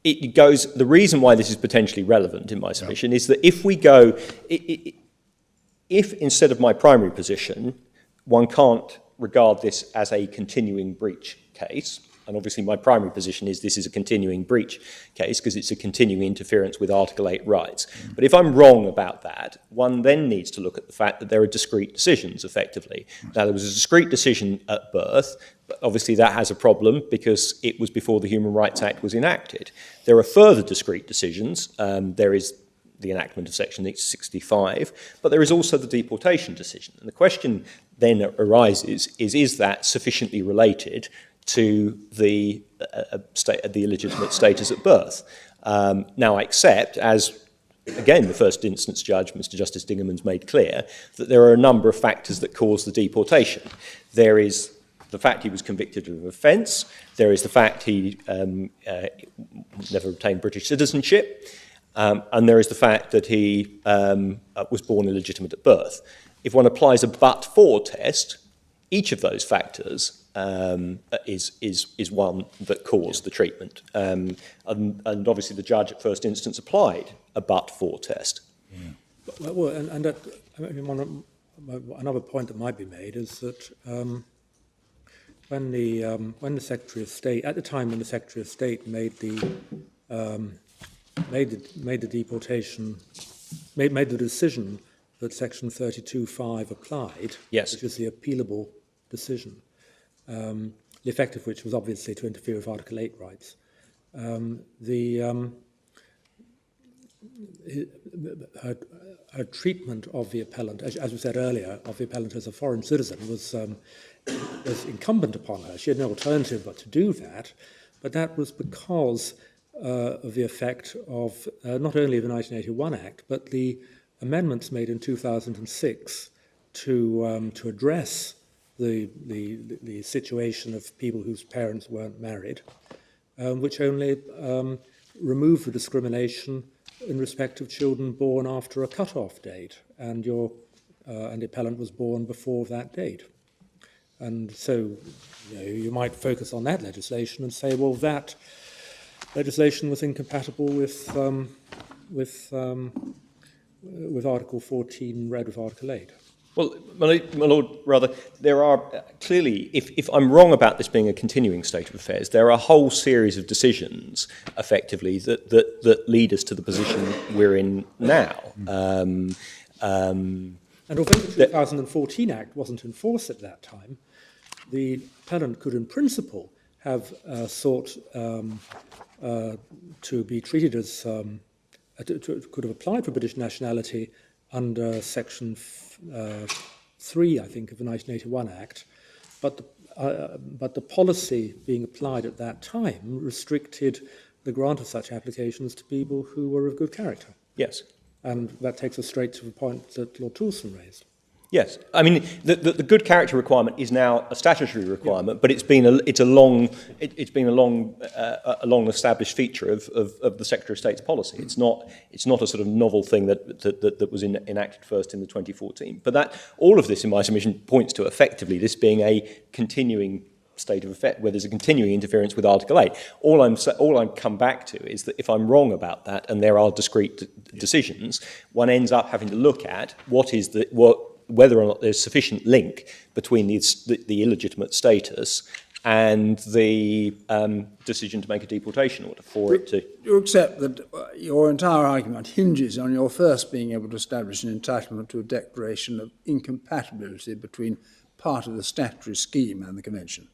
it goes. The reason why this is potentially relevant in my submission is that if we go, if instead of my primary position, one can't regard this as a continuing breach case. And obviously my primary position is this is a continuing breach case because it's a continuing interference with Article 8 rights. But if I'm wrong about that, one then needs to look at the fact that there are discrete decisions, effectively. Now, there was a discrete decision at birth, but obviously that has a problem because it was before the Human Rights Act was enacted. There are further discrete decisions. There is the enactment of Section 65, but there is also the deportation decision. And the question then arises is that sufficiently related to the illegitimate status at birth? Now, I accept, as again the first instance judge, Mr. Justice Dingerman's made clear, that there are a number of factors that cause the deportation. There is the fact he was convicted of an offence, there is the fact he never obtained British citizenship, and there is the fact that he was born illegitimate at birth. If one applies a but-for test, each of those factors is one that caused the treatment. And obviously the judge at first instance applied a but-for test. Yeah. Well, and that, I mean, another point that might be made is that when the Secretary of State, at the time when the Secretary of State made the deportation, made the decision that Section 32(5) applied, yes, which is the appealable decision, the effect of which was obviously to interfere with Article 8 rights. Her treatment of the appellant, as we said earlier, of the appellant as a foreign citizen was incumbent upon her. She had no alternative but to do that, but that was because of the effect of not only the 1981 Act, but the amendments made in 2006 to address the situation of people whose parents weren't married, which only removed the discrimination in respect of children born after a cut-off date, and the appellant was born before that date. And so you might focus on that legislation and say, well, that legislation was incompatible with Article 14 read with Article 8. Well, my Lord, rather, there are clearly, if I'm wrong about this being a continuing state of affairs, there are a whole series of decisions, effectively, that lead us to the position we're in now. And although the 2014 Act wasn't in force at that time, the appellant could, in principle, have sought to be treated as, could have applied for British nationality under Section 3, I think, of the 1981 Act, but the policy being applied at that time restricted the grant of such applications to people who were of good character. Yes. And that takes us straight to the point that Lord Toulson raised. Yes, I mean the good character requirement is now a statutory requirement, but it's been a long established feature of the Secretary of State's policy. It's not a sort of novel thing that was enacted first in the 2014. But that all of this, in my submission, points to effectively this being a continuing state of effect, where there's a continuing interference with Article 8. All I come back to is that if I'm wrong about that, and there are discrete decisions, one ends up having to look at whether or not there's sufficient link between the illegitimate status and the decision to make a deportation order for it to... You accept that your entire argument hinges on your first being able to establish an entitlement to a declaration of incompatibility between part of the statutory scheme and the Convention?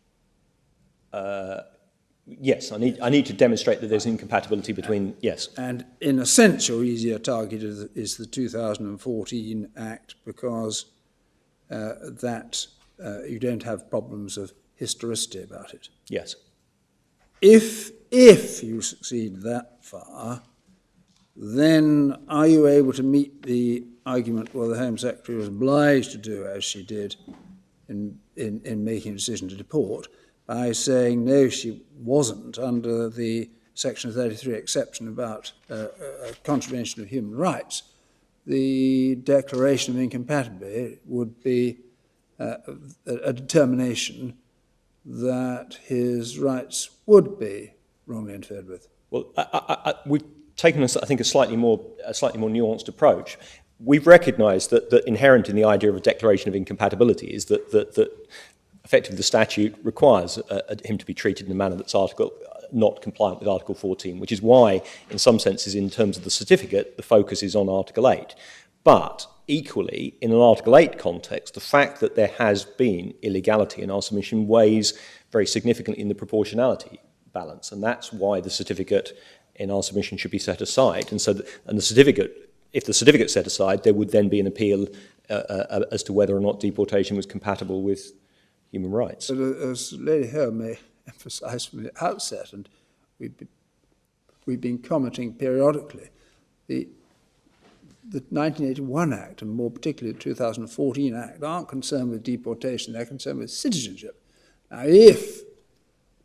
Yes, I need to demonstrate that there's incompatibility between... Yes. And in a sense, your easier target is the 2014 Act, because you don't have problems of historicity about it. Yes. If you succeed that far, then are you able to meet the argument where the Home Secretary was obliged to do as she did in making a decision to deport, by saying no, she wasn't, under the Section 33 exception about contravention of human rights? The declaration of incompatibility would be a determination that his rights would be wrongly interfered with. Well, we've taken, I think, a slightly more nuanced approach. we've recognised that inherent in the idea of a declaration of incompatibility is that effectively the statute requires him to be treated in a manner that's not compliant with Article 14, which is why, in some senses, in terms of the certificate, the focus is on Article 8. But equally, in an Article 8 context, the fact that there has been illegality in our submission weighs very significantly in the proportionality balance, and that's why the certificate in our submission should be set aside. And so, the certificate, if the certificate's set aside, there would then be an appeal as to whether or not deportation was compatible with human rights. But as Lady Hill may emphasise from the outset, and we've been commenting periodically, the 1981 Act, and more particularly the 2014 Act, aren't concerned with deportation, they're concerned with citizenship. Now, if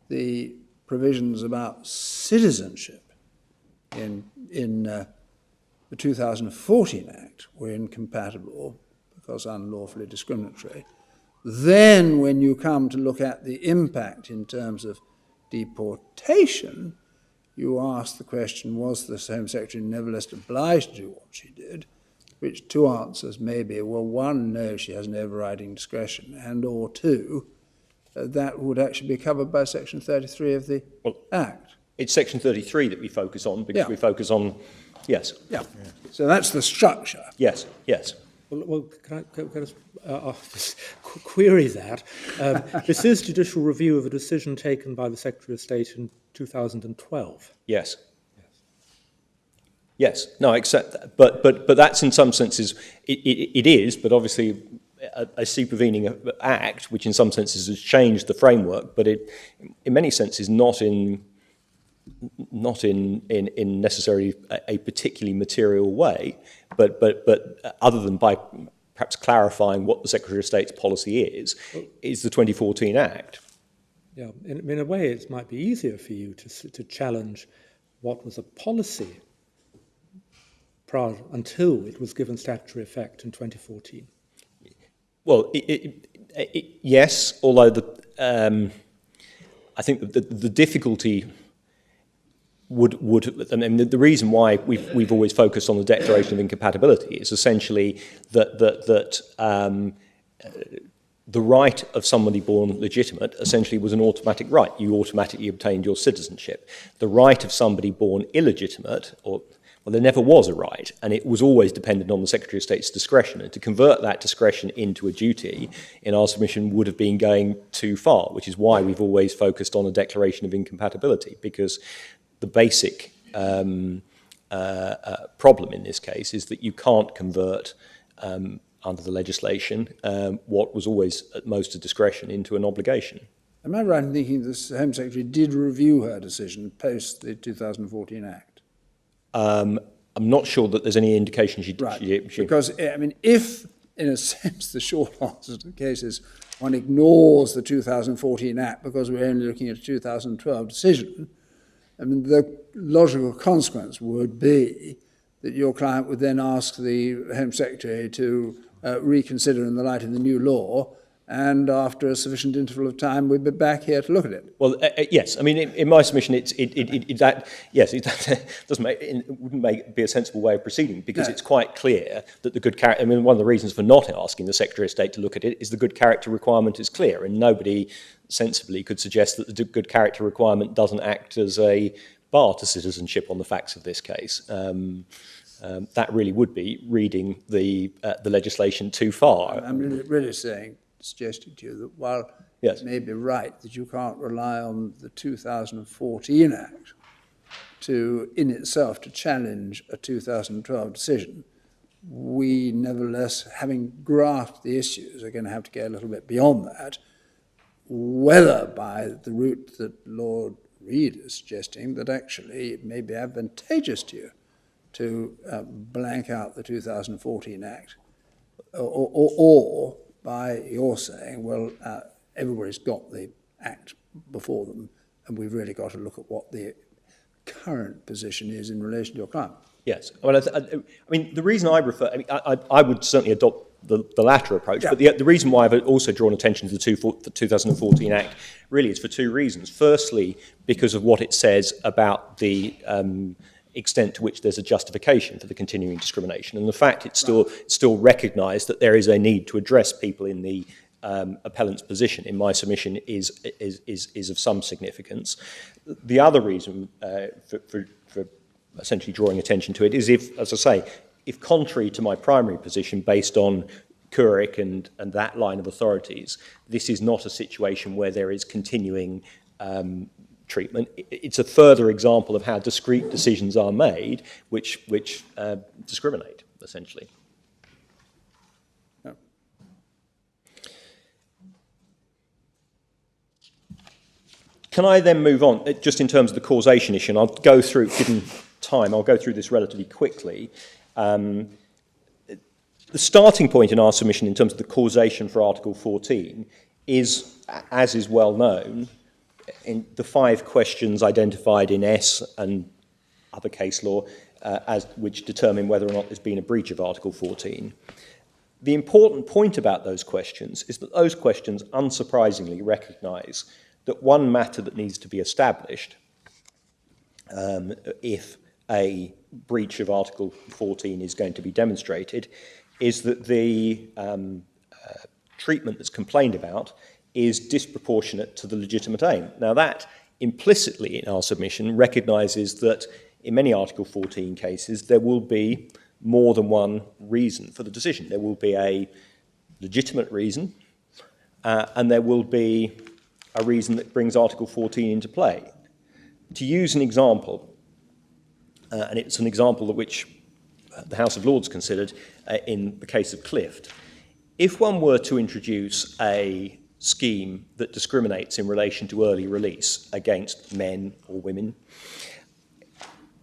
the provisions about citizenship in the 2014 Act were incompatible because unlawfully discriminatory, then when you come to look at the impact in terms of deportation, you ask the question, was the Home Secretary nevertheless obliged to do what she did? Which two answers may be, well, one, no, she has an overriding discretion, and or two, that would actually be covered by Section 33 of the Act. It's Section 33 that we focus on because we focus on, yes. Yeah. So that's the structure. Yes, yes. Well, can I just query that? This is judicial review of a decision taken by the Secretary of State in 2012. Yes. Yes. No, except that. But that's in some senses, it is, but obviously a supervening act, which in some senses has changed the framework, but it, in many senses, not in necessarily a particularly material way, but other than by perhaps clarifying what the Secretary of State's policy is the 2014 Act. Yeah, in a way, it might be easier for you to challenge what was a policy until it was given statutory effect in 2014. Well, yes, although I think the difficulty would I mean, the reason why we've always focused on the Declaration of Incompatibility is essentially that the right of somebody born legitimate essentially was an automatic right. You automatically obtained your citizenship. The right of somebody born illegitimate, there never was a right, and it was always dependent on the Secretary of State's discretion. And to convert that discretion into a duty in our submission would have been going too far, which is why we've always focused on a Declaration of Incompatibility, because the basic problem in this case is that you can't convert under the legislation what was always at most a discretion into an obligation. Am I right in thinking the Home Secretary did review her decision post the 2014 Act? I'm not sure that there's any indication she did. Right, because, I mean, if, in a sense, the short answer to the case is one ignores the 2014 Act because we're only looking at a 2012 decision, I mean, the logical consequence would be that your client would then ask the Home Secretary to reconsider in the light of the new law, and after a sufficient interval of time, we'd be back here to look at it. Well, yes. I mean, in my submission, it wouldn't be a sensible way of proceeding because it's quite clear that the good character. I mean, one of the reasons for not asking the Secretary of State to look at it is the good character requirement is clear, and nobody sensibly could suggest that the good character requirement doesn't act as a bar to citizenship on the facts of this case. That really would be reading the legislation too far. I'm really suggesting to you that while it may be right that you can't rely on the 2014 Act in itself to challenge a 2012 decision, we nevertheless, having grasped the issues, are going to have to go a little bit beyond that, whether by the route that Lord Reid is suggesting that actually it may be advantageous to you to blank out the 2014 Act, or by your saying, well, everybody's got the Act before them, and we've really got to look at what the current position is in relation to your client. Yes. I mean, the reason I refer, I would certainly adopt the latter approach, but the reason why I've also drawn attention to the 2014 Act really is for two reasons. Firstly, because of what it says about the extent to which there's a justification for the continuing discrimination. And the fact it's still recognised that there is a need to address people in the appellant's position, in my submission, is of some significance. The other reason for essentially drawing attention to it is if, as I say, if contrary to my primary position based on Couric and that line of authorities, this is not a situation where there is continuing treatment. It's a further example of how discrete decisions are made which discriminate, essentially. Can I then move on, just in terms of the causation issue, and I'll go through, given time, I'll go through this relatively quickly. The starting point in our submission in terms of the causation for Article 14 is, as is well known, in the 5 questions identified in S and other case law, which determine whether or not there's been a breach of Article 14. The important point about those questions is that those questions unsurprisingly recognise that one matter that needs to be established if a breach of Article 14 is going to be demonstrated is that the treatment that's complained about is disproportionate to the legitimate aim. Now that implicitly in our submission recognises that in many Article 14 cases there will be more than one reason for the decision. There will be a legitimate reason and there will be a reason that brings Article 14 into play. To use an example, and it's an example of which the House of Lords considered in the case of Clift, if one were to introduce a scheme that discriminates in relation to early release against men or women,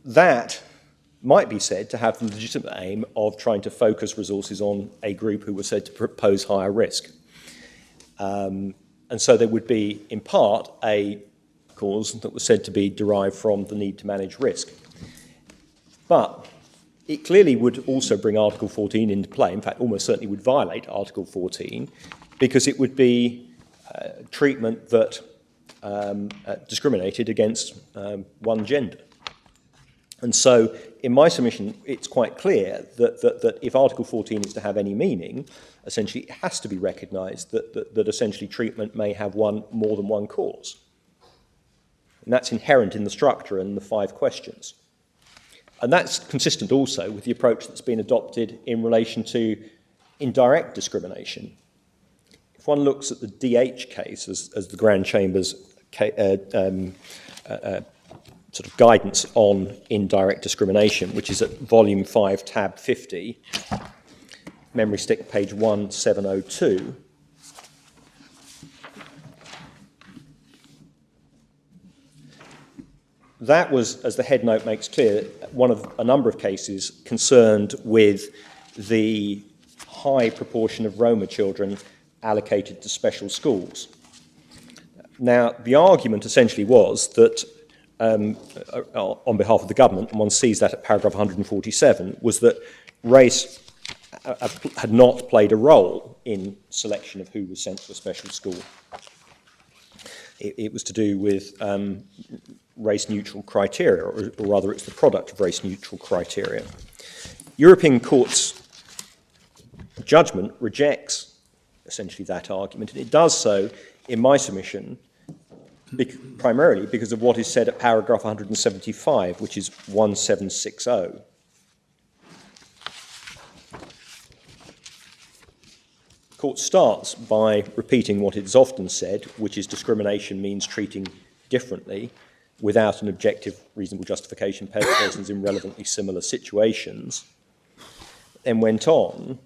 that might be said to have the legitimate aim of trying to focus resources on a group who were said to pose higher risk. And so there would be, in part, a cause that was said to be derived from the need to manage risk. But it clearly would also bring Article 14 into play, in fact, almost certainly would violate Article 14, because it would be treatment that discriminated against one gender. And so, in my submission, it's quite clear that if Article 14 is to have any meaning, essentially it has to be recognised that essentially treatment may have more than one cause. And that's inherent in the structure and the 5 questions. And that's consistent also with the approach that's been adopted in relation to indirect discrimination. If one looks at the DH case as the Grand Chamber's sort of guidance on indirect discrimination, which is at volume 5, tab 50, memory stick page 1702. That was, as the head note makes clear, one of a number of cases concerned with the high proportion of Roma children allocated to special schools. Now, the argument essentially was that on behalf of the government, and one sees that at paragraph 147, was that race had not played a role in selection of who was sent to a special school. It was to do with race-neutral criteria, or rather it's the product of race-neutral criteria. European Court's judgment rejects essentially that argument, and it does so, in my submission, primarily because of what is said at paragraph 175, which is 1760. The Court starts by repeating what it has often said, which is discrimination means treating differently without an objective, reasonable justification for persons in relevantly similar situations, and went on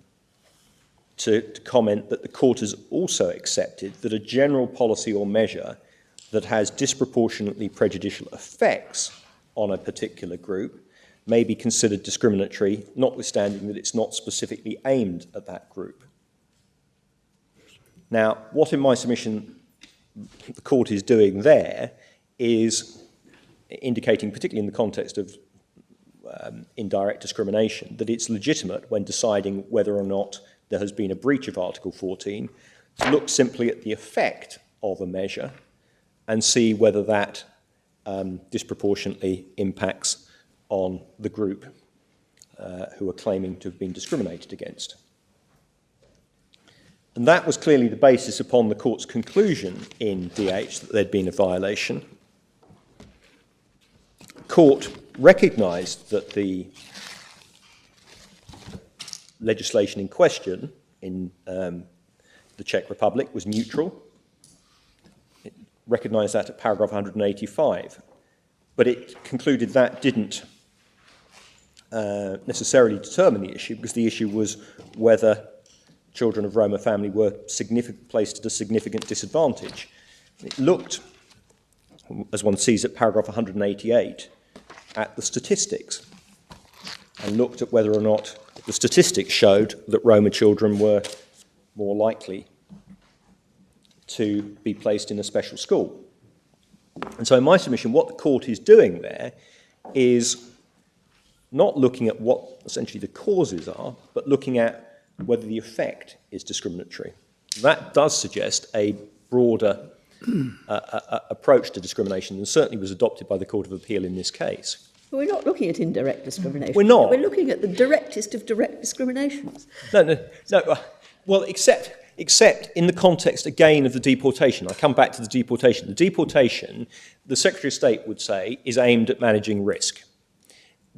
to comment that the Court has also accepted that a general policy or measure that has disproportionately prejudicial effects on a particular group may be considered discriminatory, notwithstanding that it's not specifically aimed at that group. Now, what in my submission the Court is doing there is indicating, particularly in the context of indirect discrimination, that it's legitimate when deciding whether or not there has been a breach of Article 14 to look simply at the effect of a measure and see whether that disproportionately impacts on the group who are claiming to have been discriminated against. And that was clearly the basis upon the court's conclusion in DH that there'd been a violation. The court recognised that the legislation in question in the Czech Republic was neutral. It recognised that at paragraph 185, but it concluded that didn't necessarily determine the issue, because the issue was whether children of Roma family were placed at a significant disadvantage. It looked, as one sees at paragraph 188, at the statistics and looked at whether or not the statistics showed that Roma children were more likely to be placed in a special school. And so in my submission, what the court is doing there is not looking at what essentially the causes are, but looking at whether the effect is discriminatory. That does suggest a broader approach to discrimination, and certainly was adopted by the Court of Appeal in this case. But we're not looking at indirect discrimination. We're not. We're looking at the directest of direct discriminations. No. Well, except in the context, again, of the deportation. I come back to the deportation. The deportation, the Secretary of State would say, is aimed at managing risk.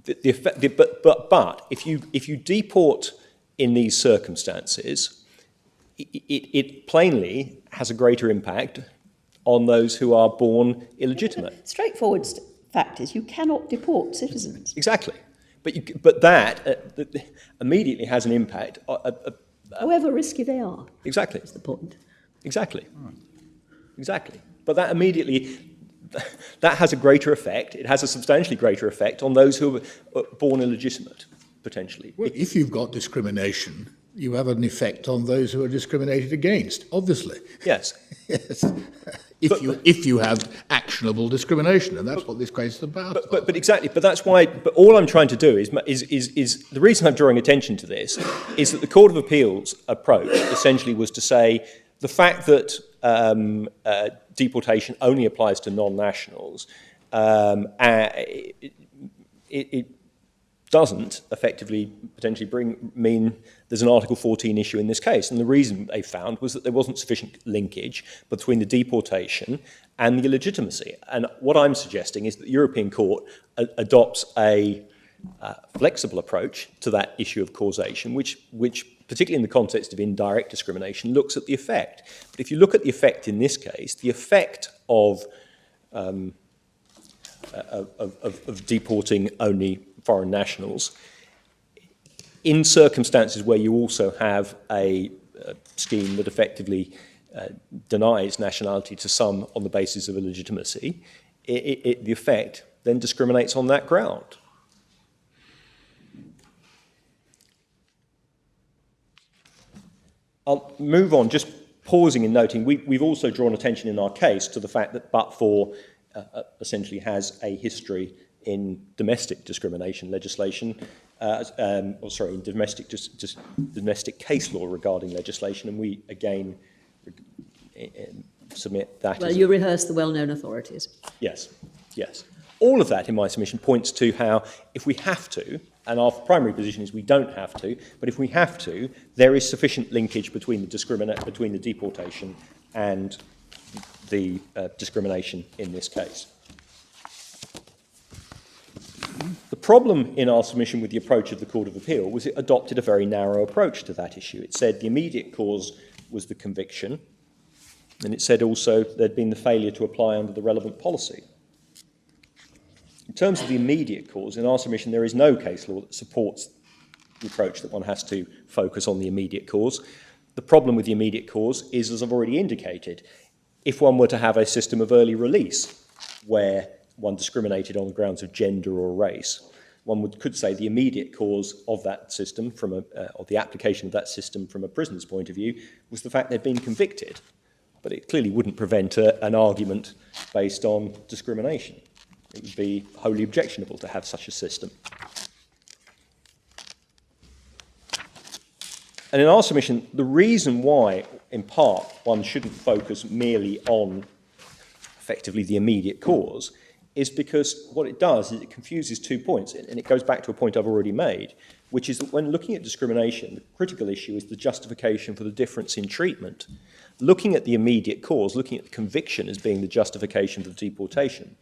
But if you deport in these circumstances, it plainly has a greater impact on those who are born illegitimate. Straightforward fact is you cannot deport citizens. Exactly. But that immediately has an impact. However risky they are. Exactly. That's the point. Exactly. Exactly. But that immediately, that has a greater effect. It has a substantially greater effect on those who are born illegitimate, potentially. Well, if you've got discrimination, you have an effect on those who are discriminated against, obviously. Yes. Yes. If you have actionable discrimination, and that's what this case is about. But exactly. But that's why. But all I'm trying to do is the reason I'm drawing attention to this is that the Court of Appeal's approach essentially was to say the fact that deportation only applies to non-nationals, it doesn't effectively potentially mean there's an Article 14 issue in this case. And the reason they found was that there wasn't sufficient linkage between the deportation and the illegitimacy. And what I'm suggesting is that the European Court adopts a flexible approach to that issue of causation, which particularly in the context of indirect discrimination, looks at the effect. But if you look at the effect in this case, the effect of deporting only foreign nationals, in circumstances where you also have a scheme that effectively denies nationality to some on the basis of illegitimacy, the effect then discriminates on that ground. I'll move on, just pausing and noting, we've also drawn attention in our case to the fact that but-for essentially has a history in domestic discrimination legislation, in domestic case law regarding legislation, and we again submit that. Well, you rehearse the well-known authorities. Yes. All of that in my submission points to how, if we have to, and our primary position is we don't have to, but if we have to, there is sufficient linkage between the deportation and the discrimination in this case. The problem in our submission with the approach of the Court of Appeal was it adopted a very narrow approach to that issue. It said the immediate cause was the conviction, and it said also there'd been the failure to apply under the relevant policy. In terms of the immediate cause, in our submission there is no case law that supports the approach that one has to focus on the immediate cause. The problem with the immediate cause is, as I've already indicated, if one were to have a system of early release where one discriminated on the grounds of gender or race, one could say the immediate cause of that system, of the application of that system from a prisoner's point of view, was the fact they'd been convicted. But it clearly wouldn't prevent an argument based on discrimination. It would be wholly objectionable to have such a system. And in our submission, the reason why, in part, one shouldn't focus merely on effectively the immediate cause is because what it does is it confuses 2 points, and it goes back to a point I've already made, which is that when looking at discrimination, the critical issue is the justification for the difference in treatment. Looking at the immediate cause, looking at the conviction as being the justification for the deportation,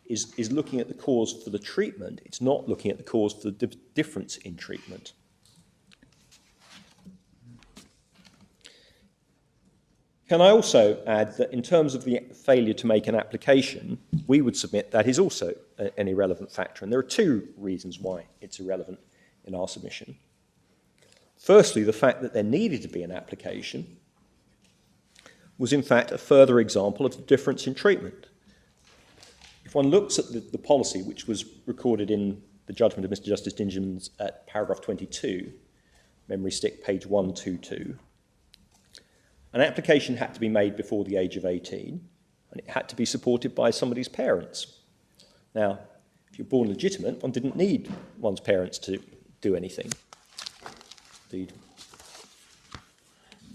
is looking at the cause for the treatment. It's not looking at the cause for the difference in treatment. Can I also add that in terms of the failure to make an application, we would submit that is also an irrelevant factor. And there are 2 reasons why it's irrelevant in our submission. Firstly, the fact that there needed to be an application was in fact a further example of the difference in treatment. If one looks at the policy, which was recorded in the judgment of Mr. Justice Dingemans at paragraph 22, memory stick page 122, an application had to be made before the age of 18, and it had to be supported by somebody's parents. Now, if you're born legitimate, one didn't need one's parents to do anything. Indeed,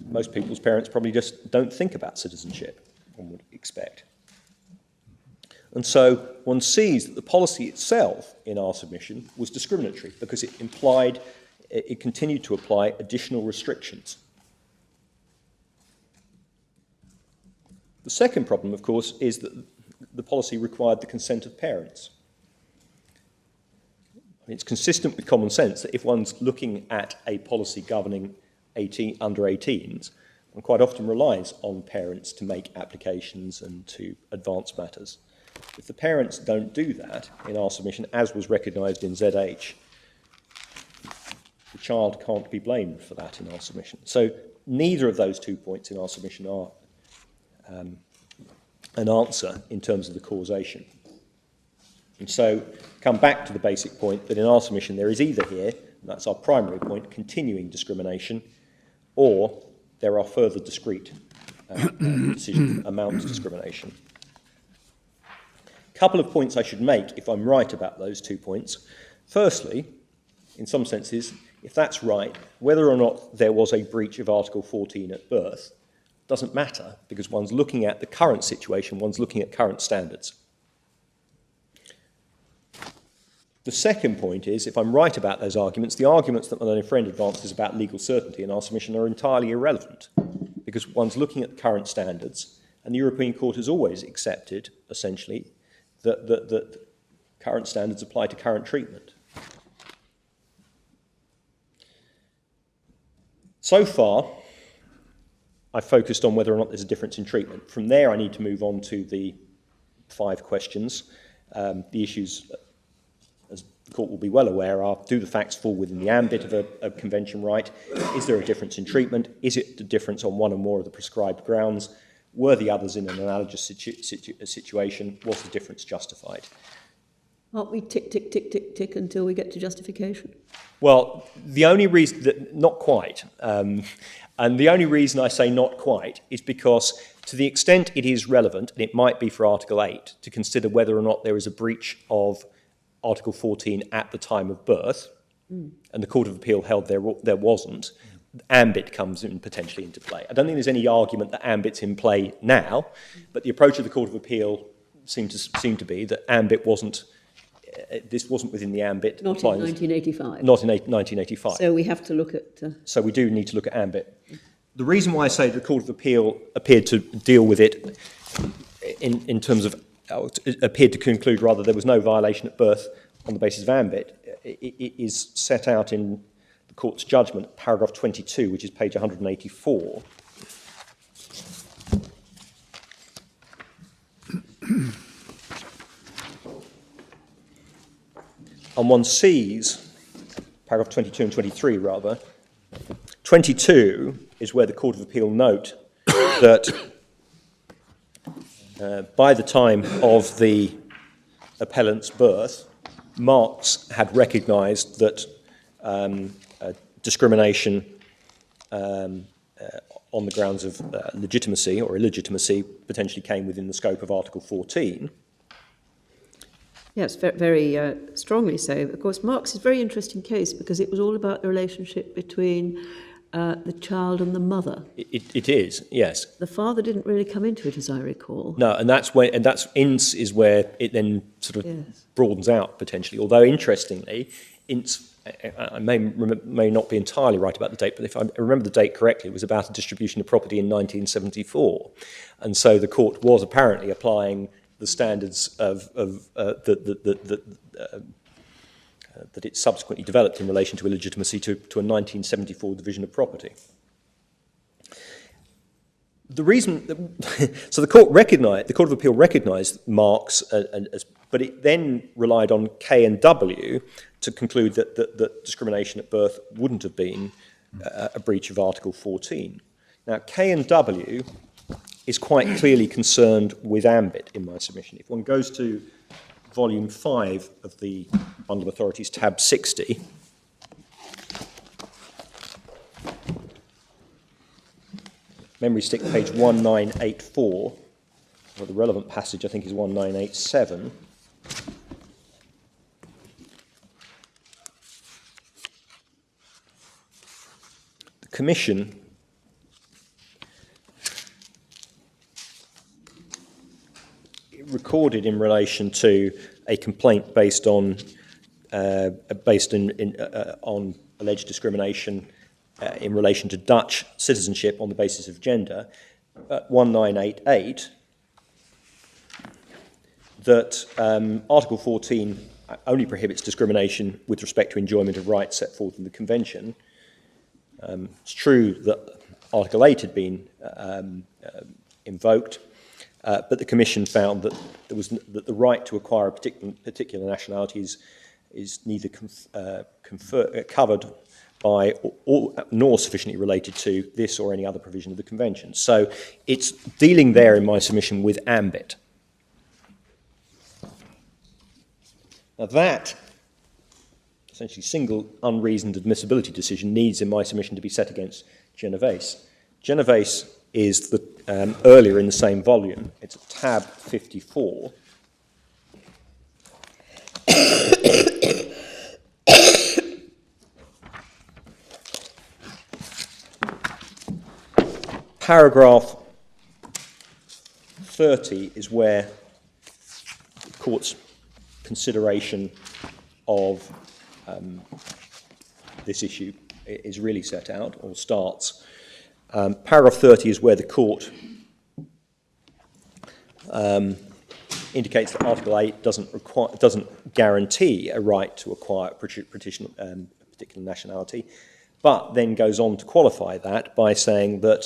most people's parents probably just don't think about citizenship, one would expect. And so one sees that the policy itself in our submission was discriminatory because it continued to apply additional restrictions. The second problem, of course, is that the policy required the consent of parents. It's consistent with common sense that if one's looking at a policy governing under 18s, one quite often relies on parents to make applications and to advance matters. If the parents don't do that in our submission, as was recognised in ZH, the child can't be blamed for that in our submission. So neither of those 2 points in our submission are an answer in terms of the causation. And so come back to the basic point that in our submission there is either here, and that's our primary point, continuing discrimination, or there are further discrete decisions amount to discrimination. A couple of points I should make if I'm right about those 2 points. Firstly, in some senses, if that's right, whether or not there was a breach of Article 14 at birth doesn't matter, because one's looking at the current situation, one's looking at current standards. The second point is, if I'm right about those arguments, the arguments that my learned friend advances about legal certainty in our submission are entirely irrelevant, because one's looking at the current standards, and the European Court has always accepted, essentially, that current standards apply to current treatment. So far, I've focused on whether or not there's a difference in treatment. From there, I need to move on to the 5 questions. The issues, as the Court will be well aware, are: do the facts fall within the ambit of a convention right? Is there a difference in treatment? Is it a difference on one or more of the prescribed grounds? Were the others in an analogous situation? Was the difference justified? Aren't we tick, tick, tick, tick, tick until we get to justification? Well, the only reason that, not quite, and the only reason I say not quite is because to the extent it is relevant, and it might be for Article 8, to consider whether or not there is a breach of Article 14 at the time of birth, and the Court of Appeal held there wasn't, ambit comes in potentially into play. I don't think there's any argument that ambit's in play now, but the approach of the Court of Appeal seemed to be that ambit wasn't, this wasn't within the ambit. Not in 1985. Not in 1985. So we have to look at... So we do need to look at ambit. The reason why I say the Court of Appeal appeared to deal with it in terms of, appeared to conclude rather there was no violation at birth on the basis of ambit, it is set out in the Court's judgment, paragraph 22, which is page 184. And one sees, paragraph 22 and 23 rather, 22 is where the Court of Appeal note that by the time of the appellant's birth, Marx had recognised that discrimination on the grounds of legitimacy or illegitimacy potentially came within the scope of Article 14. Yes, very strongly so. Of course, Marx is a very interesting case because it was all about the relationship between the child and the mother. It is, yes. The father didn't really come into it, as I recall. No, and that's Ince is where it then sort of Yes. broadens out potentially. Although interestingly, Ince, I may not be entirely right about the date, but if I remember the date correctly, it was about a distribution of property in 1974, and so the court was apparently applying the standards that it subsequently developed in relation to illegitimacy to a 1974 division of property. The reason, so the Court of Appeal recognised Marx, but it then relied on K and W to conclude that discrimination at birth wouldn't have been a breach of Article 14. Now, K and W is quite clearly concerned with ambit in my submission. If one goes to Volume 5 of the Bundle of Authorities, tab 60, memory stick page 1984, or the relevant passage I think is 1987, the Commission recorded in relation to a complaint based on alleged discrimination in relation to Dutch citizenship on the basis of gender, 1988, that Article 14 only prohibits discrimination with respect to enjoyment of rights set forth in the Convention. It's true that Article 8 had been invoked, but the Commission found that that the right to acquire a particular nationality is neither covered by nor sufficiently related to this or any other provision of the Convention. So it's dealing there in my submission with ambit. Now that essentially single unreasoned admissibility decision needs in my submission to be set against Genovese. Genovese is earlier in the same volume. It's at tab 54. Paragraph 30 is where the court's consideration of this issue is really set out, or starts. Paragraph 30 is where the court indicates that Article 8 doesn't guarantee a right to acquire a particular nationality, but then goes on to qualify that by saying that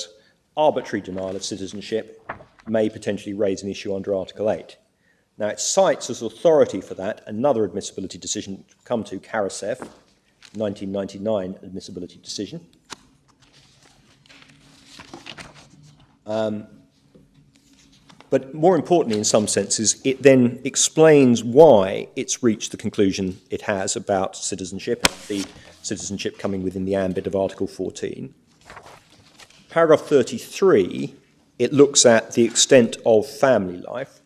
arbitrary denial of citizenship may potentially raise an issue under Article 8. Now, it cites as authority for that another admissibility decision come to Karasev, 1999 admissibility decision. But more importantly, in some senses, it then explains why it's reached the conclusion it has about citizenship, the citizenship coming within the ambit of Article 14. Paragraph 33, it looks at the extent of family life,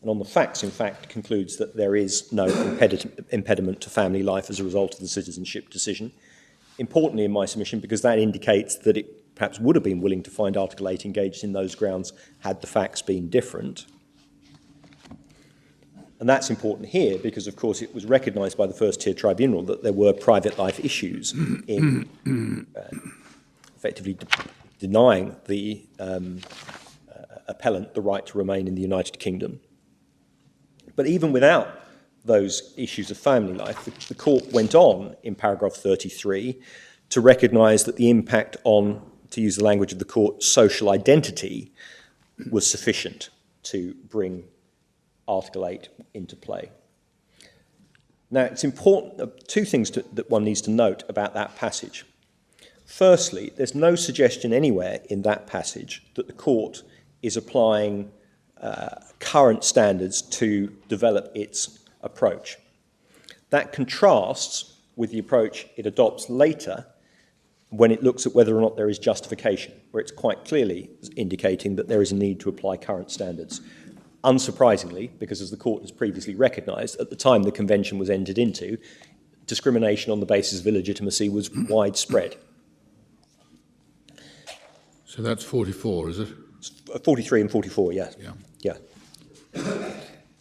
and on the facts, in fact, concludes that there is no impediment to family life as a result of the citizenship decision. Importantly in my submission, because that indicates that it perhaps would have been willing to find Article 8 engaged in those grounds had the facts been different. And that's important here because, of course, it was recognised by the first-tier tribunal that there were private life issues in effectively denying the appellant the right to remain in the United Kingdom. But even without those issues of family life, the court went on in paragraph 33 to recognise that the impact on, to use the language of the court, social identity was sufficient to bring Article 8 into play. Now, it's important, two things that one needs to note about that passage. Firstly, there's no suggestion anywhere in that passage that the court is applying current standards to develop its approach. That contrasts with the approach it adopts later when it looks at whether or not there is justification, where it's quite clearly indicating that there is a need to apply current standards. Unsurprisingly, because as the court has previously recognised, at the time the convention was entered into, discrimination on the basis of illegitimacy was widespread. So that's 44, is it? 43 and 44, yes. Yeah. Yeah.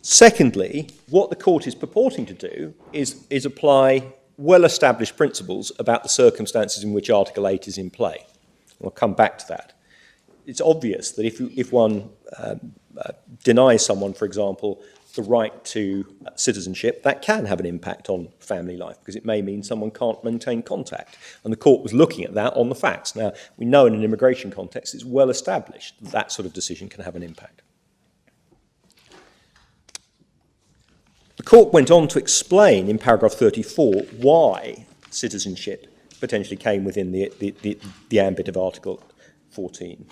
Secondly, what the court is purporting to do is apply well-established principles about the circumstances in which Article 8 is in play. I'll come back to that. It's obvious that if one denies someone, for example, the right to citizenship, that can have an impact on family life because it may mean someone can't maintain contact. And the court was looking at that on the facts. Now, we know in an immigration context it's well established that that sort of decision can have an impact. The court went on to explain in paragraph 34 why citizenship potentially came within the ambit of Article 14,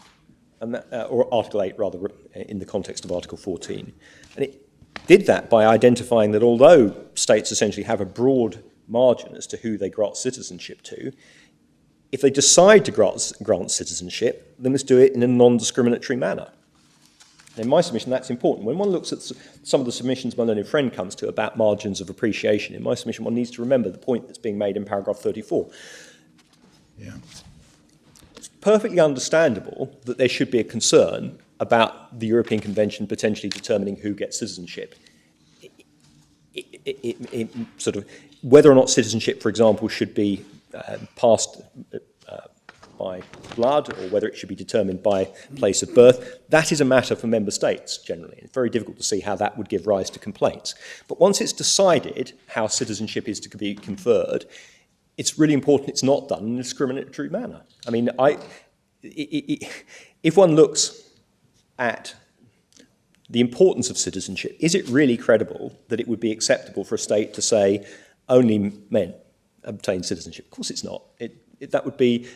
and that, or Article 8 rather, in the context of Article 14. And it did that by identifying that although states essentially have a broad margin as to who they grant citizenship to, if they decide to grant citizenship, they must do it in a non-discriminatory manner. And in my submission, that's important. When one looks at some of the submissions my learned friend comes to about margins of appreciation, in my submission, one needs to remember the point that's being made in paragraph 34. Yeah. It's perfectly understandable that there should be a concern about the European Convention potentially determining who gets citizenship. Sort of whether or not citizenship, for example, should be passed by blood or whether it should be determined by place of birth, that is a matter for member states generally. It's very difficult to see how that would give rise to complaints. But once it's decided how citizenship is to be conferred, it's really important it's not done in a discriminatory manner. I mean, if one looks at the importance of citizenship, is it really credible that it would be acceptable for a state to say only men obtain citizenship? Of course it's not. That would be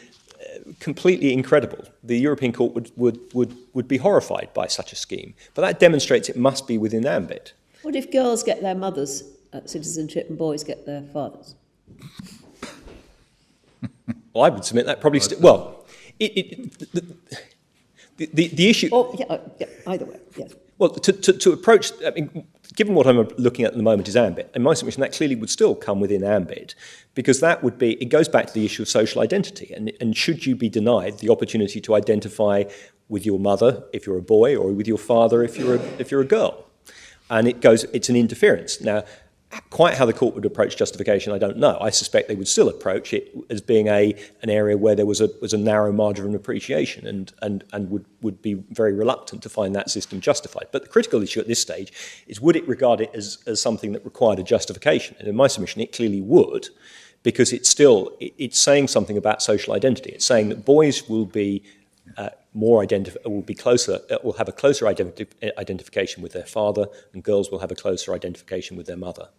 completely incredible. The European Court would be horrified by such a scheme. But that demonstrates it must be within ambit. What if girls get their mothers' citizenship and boys get their fathers? Well, I would submit that probably well, the issue... Oh, yeah, either way, yes. Well, to approach, I mean, given what I'm looking at the moment is ambit, in my submission that clearly would still come within ambit, because that would be, it goes back to the issue of social identity, and should you be denied the opportunity to identify with your mother if you're a boy, or with your father if you're a girl, and it's an interference. Now, quite how the court would approach justification, I don't know. I suspect they would still approach it as being an area where there was a narrow margin of appreciation and would be very reluctant to find that system justified. But the critical issue at this stage is, would it regard it as something that required a justification? And in my submission, it clearly would, because it's saying something about social identity. It's saying that boys will be will have a closer identification with their father, and girls will have a closer identification with their mother.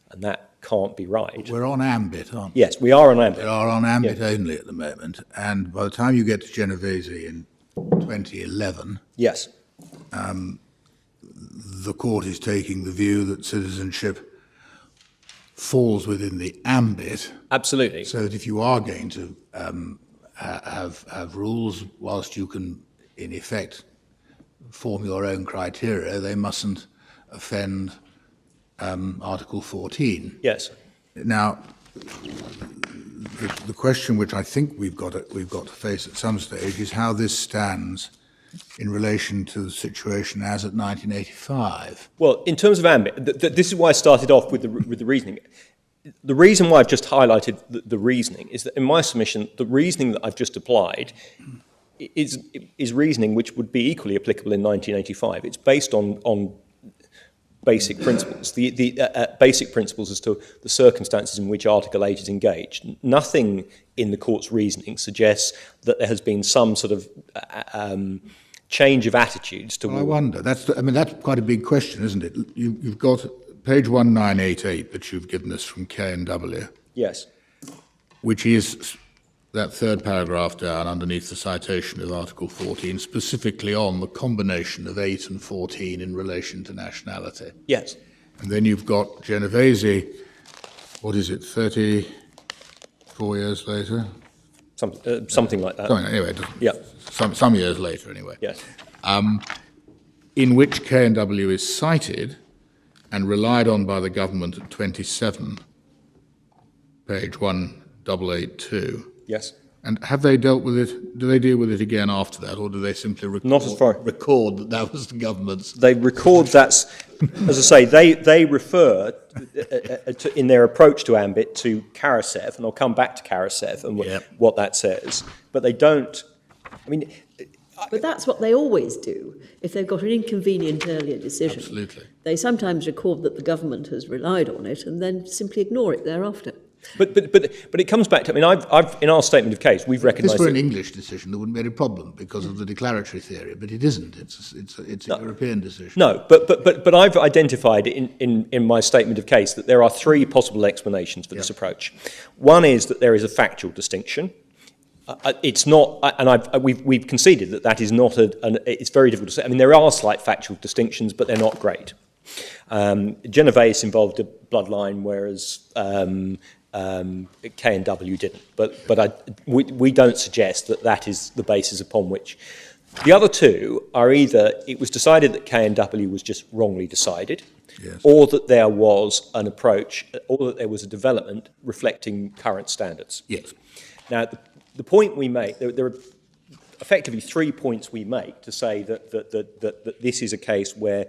And that can't be right. We're on ambit, aren't we? Yes, we are on ambit. We are on ambit only at the moment. And by the time you get to Genovese in 2011, yes, the court is taking the view that citizenship falls within the ambit. absolutely. So that if you are going to have rules, whilst you can, in effect, form your own criteria, they mustn't offend Article 14. Yes. Now, the question which I think we've got to face at some stage is how this stands in relation to the situation as at 1985. Well, in terms of ambit, this is why I started off with the reasoning. The reason why I've just highlighted the reasoning is that in my submission, the reasoning that I've just applied is reasoning which would be equally applicable in 1985. It's based on basic principles, the basic principles as to the circumstances in which Article 8 is engaged. Nothing in the court's reasoning suggests that there has been some sort of change of attitudes towards... Well, I wonder. That's quite a big question, isn't it? You've got page 1988 that you've given us from K&W. Yes. Which is that third paragraph down underneath the citation of Article 14, specifically on the combination of 8 and 14 in relation to nationality. Yes. And then you've got Genovese, what is it, 34 years later? Something like that. Anyway, yeah. Some years later, anyway. Yes. In which K&W is cited and relied on by the government at 27, page 1882. Yes. And have they dealt with it? Do they deal with it again after that, or do they simply Not as far- record that that was the government's? They record that's, as I say, they refer in their approach to AMBIT to Karasev, and I'll come back to Karasev and what that says. But they don't. I mean, But that's what they always do. If they've got an inconvenient earlier decision, Absolutely. they sometimes record that the government has relied on it and then simply ignore it thereafter. But it comes back to. I mean, I've in our statement of case we've If recognised. this were that- an English decision, there wouldn't be any problem because of the declaratory theory, but it isn't. It's a European decision. No, but I've identified in my statement of case that there are three possible explanations for this approach. One is that there is a factual distinction. It's not, and we've conceded that is not it's very difficult to say. I mean, there are slight factual distinctions, but they're not great. Genovese involved a bloodline, whereas K and W didn't. But we don't suggest that is the basis upon which. The other two are either it was decided that K and W was just wrongly decided, Yes. or that there was an approach, or that there was a development reflecting current standards. Yes. Now, the point we make, there are effectively 3 points we make to say that this is a case where,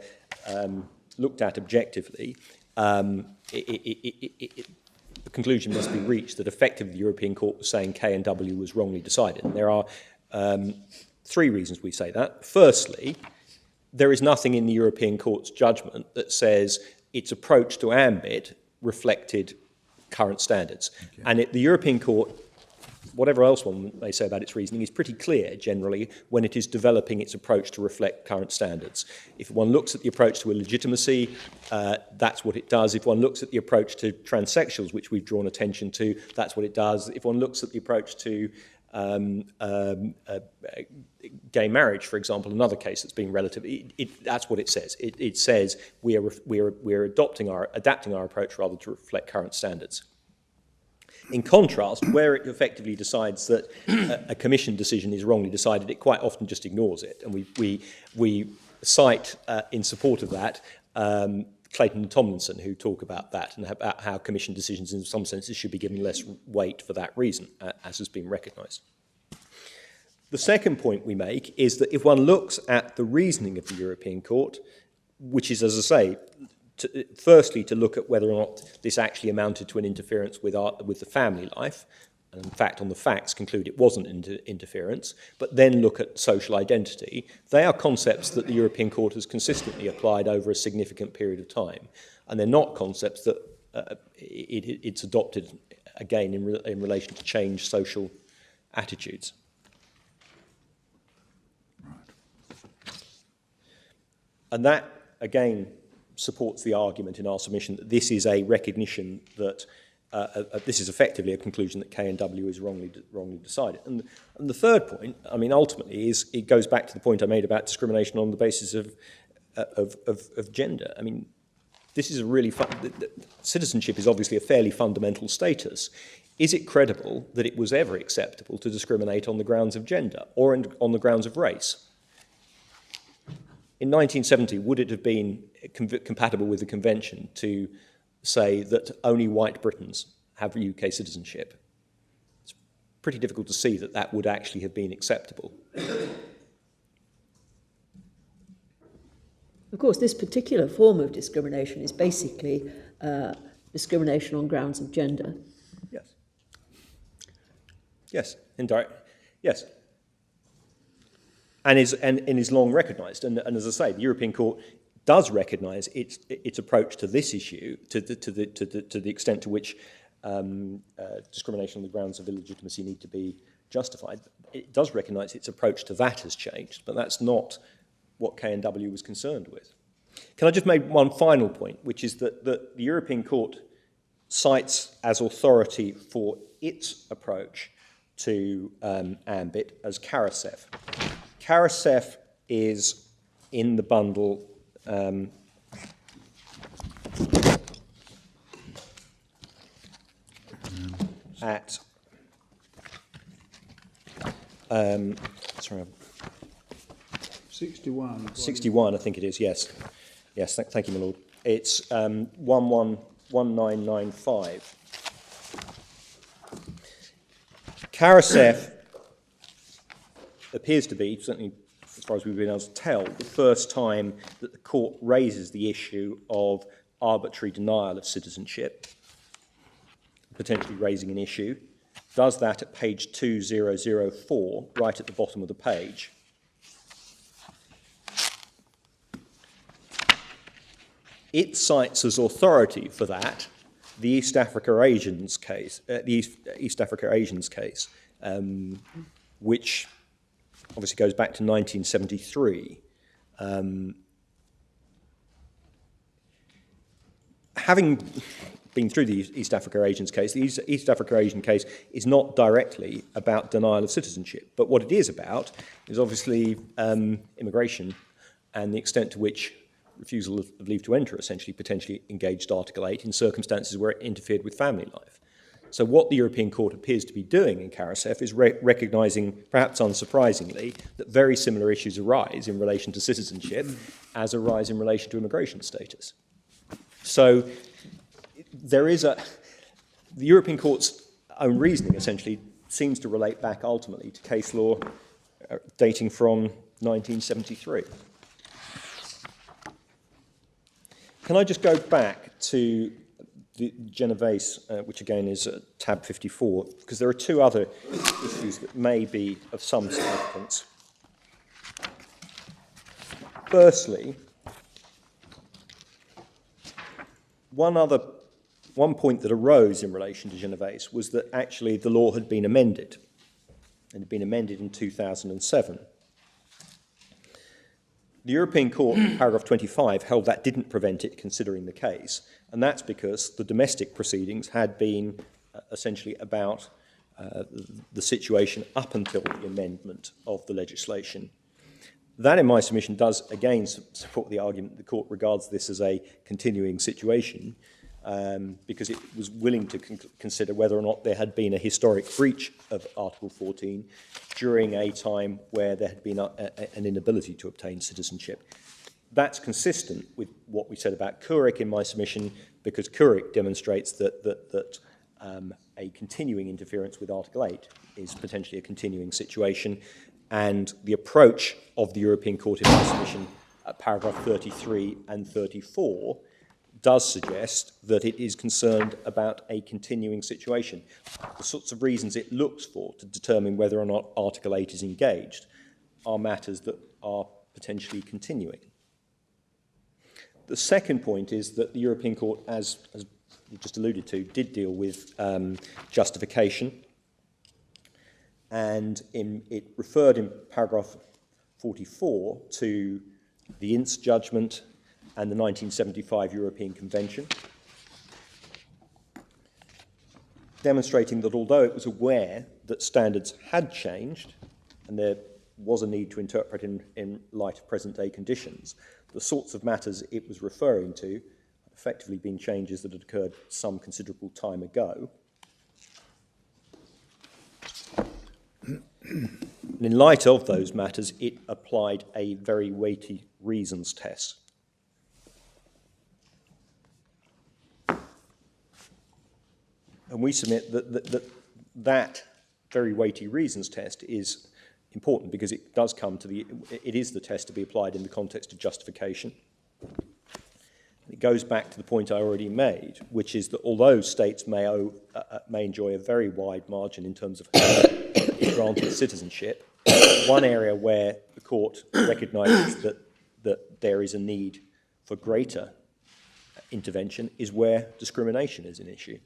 looked at objectively, the conclusion must be reached that effectively the European Court was saying K and W was wrongly decided. And there are 3 reasons we say that. Firstly, there is nothing in the European Court's judgment that says its approach to AMBIT reflected current standards. Okay. And the European Court, whatever else one may say about its reasoning, is pretty clear generally when it is developing its approach to reflect current standards. If one looks at the approach to illegitimacy, that's what it does. If one looks at the approach to transsexuals, which we've drawn attention to, that's what it does. If one looks at the approach to gay marriage, for example, another case that's being relative, that's what it says. It says we're adapting our approach rather to reflect current standards. In contrast, where it effectively decides that a commission decision is wrongly decided, it quite often just ignores it. And we cite in support of that Clayton and Tomlinson, who talk about that and about how commission decisions in some senses should be given less weight for that reason, as has been recognised. The second point we make is that if one looks at the reasoning of the European Court, which is, as I say, firstly, to look at whether or not this actually amounted to an interference with the family life, and in fact, on the facts, conclude it wasn't interference, but then look at social identity. They are concepts that the European Court has consistently applied over a significant period of time, and they're not concepts that it's adopted, again, in relation to changed social attitudes. And that, again, supports the argument in our submission that this is a recognition that this is effectively a conclusion that K and W is wrongly decided. And the third point, I mean, ultimately, is it goes back to the point I made about discrimination on the basis of gender. I mean, this is a really citizenship is obviously a fairly fundamental status. Is it credible that it was ever acceptable to discriminate on the grounds of gender or on the grounds of race? In 1970, would it have been compatible with the convention to say that only white Britons have UK citizenship? It's pretty difficult to see that that would actually have been acceptable. Of course, this particular form of discrimination is basically discrimination on grounds of gender. Yes. Yes, indirect. Yes. And is long recognised. And as I say, the European Court does recognise its approach to this issue, to the extent to which discrimination on the grounds of illegitimacy need to be justified. It does recognise its approach to that has changed, but that's not what K and W was concerned with. Can I just make one final point, which is that the European Court cites as authority for its approach to AMBIT as Karasev. Karasev is in the bundle at 61. 61, I think it is, yes. Yes, thank you, my lord. It's 111995. Karasef appears to be, certainly as far as we've been able to tell, the first time that the court raises the issue of arbitrary denial of citizenship, potentially raising an issue, does that at page 2004, right at the bottom of the page. It cites as authority for that the East Africa Asians case, which obviously goes back to 1973. Having been through the East Africa Asians case, the East Africa Asian case is not directly about denial of citizenship, but what it is about is obviously immigration and the extent to which refusal of leave to enter essentially potentially engaged Article 8 in circumstances where it interfered with family life. So what the European Court appears to be doing in Karasef is recognising, perhaps unsurprisingly, that very similar issues arise in relation to citizenship as arise in relation to immigration status. So there is the European Court's own reasoning essentially seems to relate back ultimately to case law dating from 1973. Can I just go back to the Genovese, which again is tab 54, because there are two other issues that may be of some significance. Firstly, one point that arose in relation to Genovese was that actually the law had been amended, and had been amended in 2007. The European Court, paragraph 25, held that didn't prevent it considering the case, and that's because the domestic proceedings had been essentially about the situation up until the amendment of the legislation. That, in my submission, does again support the argument that the court regards this as a continuing situation, because it was willing to consider whether or not there had been a historic breach of Article 14 during a time where there had been an inability to obtain citizenship. That's consistent with what we said about Kurik in my submission, because Kurik demonstrates that a continuing interference with Article 8 is potentially a continuing situation, and the approach of the European Court in my submission at paragraph 33 and 34 does suggest that it is concerned about a continuing situation. The sorts of reasons it looks for to determine whether or not Article 8 is engaged are matters that are potentially continuing. The second point is that the European Court, as you just alluded to, did deal with justification, and it referred in paragraph 44 to the Ince judgment and the 1975 European Convention, demonstrating that although it was aware that standards had changed and there was a need to interpret in light of present-day conditions, the sorts of matters it was referring to had effectively been changes that had occurred some considerable time ago. And in light of those matters, it applied a very weighty reasons test. And we submit that very weighty reasons test is important because it does come to it is the test to be applied in the context of justification. It goes back to the point I already made, which is that although states may enjoy a very wide margin in terms of granted citizenship, one area where the court recognises that there is a need for greater intervention is where discrimination is an issue.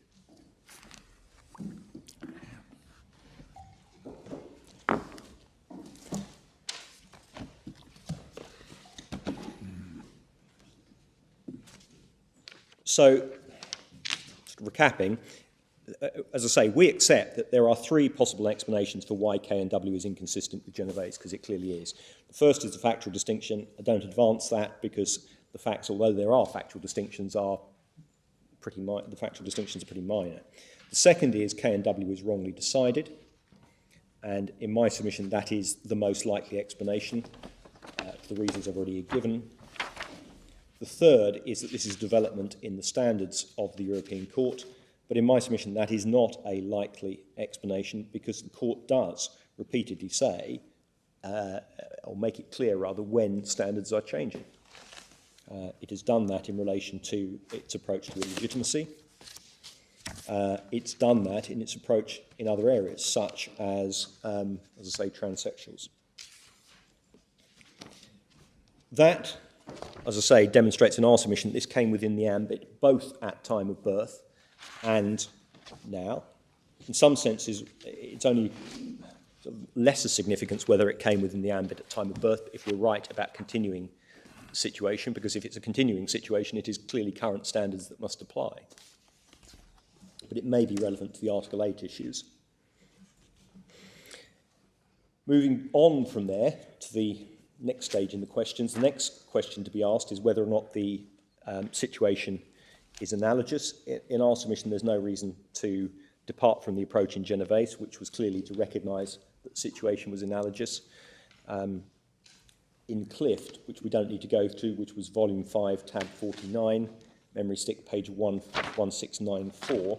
So, recapping, as I say, we accept that there are three possible explanations for why K and W is inconsistent with Genovese, because it clearly is. The first is the factual distinction. I don't advance that because the facts, although there are factual distinctions, the factual distinctions are pretty minor. The second is K and W is wrongly decided, and in my submission that is the most likely explanation for the reasons I've already given. The third is that this is development in the standards of the European Court, But in my submission, that is not a likely explanation, because the court does repeatedly say, or make it clear rather, when standards are changing. It has done that in relation to its approach to illegitimacy. It's done that in its approach in other areas, such as I say, transsexuals. That, as I say, demonstrates in our submission that this came within the ambit both at time of birth and now. In some senses, it's only lesser significance whether it came within the ambit at time of birth if we're right about continuing situation, because if it's a continuing situation, it is clearly current standards that must apply. But it may be relevant to the Article 8 issues. Moving on from there to the next stage in the questions, the next question to be asked is whether or not the situation is analogous. In our submission, there's no reason to depart from the approach in Genovese, which was clearly to recognise that the situation was analogous. In Clift, which we don't need to go through, which was Volume 5, Tab 49, memory stick, page 1694,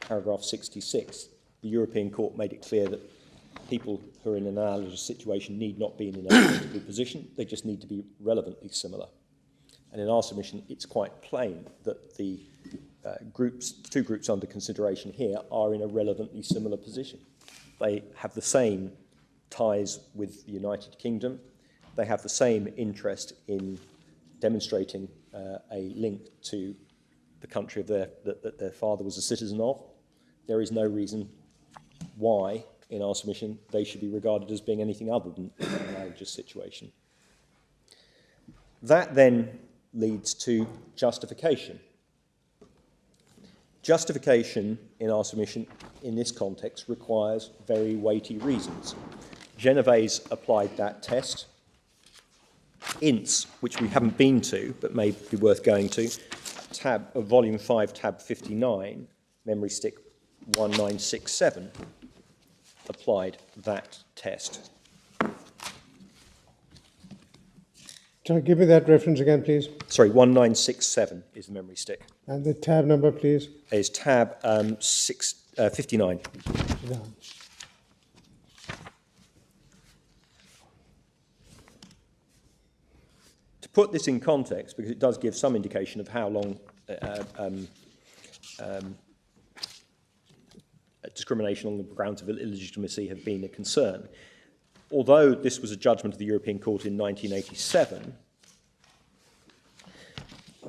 paragraph 66, the European Court made it clear that people who are in an analogous situation need not be in an identical position, they just need to be relevantly similar. And in our submission, it's quite plain that the two groups under consideration here are in a relevantly similar position. They have the same ties with the United Kingdom, they have the same interest in demonstrating a link to the country of that their father was a citizen of. There is no reason why, in our submission, they should be regarded as being anything other than an analogous situation. That then leads to justification. Justification, in our submission, in this context, requires very weighty reasons. Genovese applied that test. Ince, which we haven't been to, but may be worth going to, Volume 5, Tab 59, memory stick 1967, applied that test. Can I give you that reference again, please? Sorry, 1967 is the memory stick. And the tab number, please? Is Tab 59. Yeah. To put this in context, because it does give some indication of how long discrimination on the grounds of illegitimacy have been a concern. Although this was a judgment of the European Court in 1987,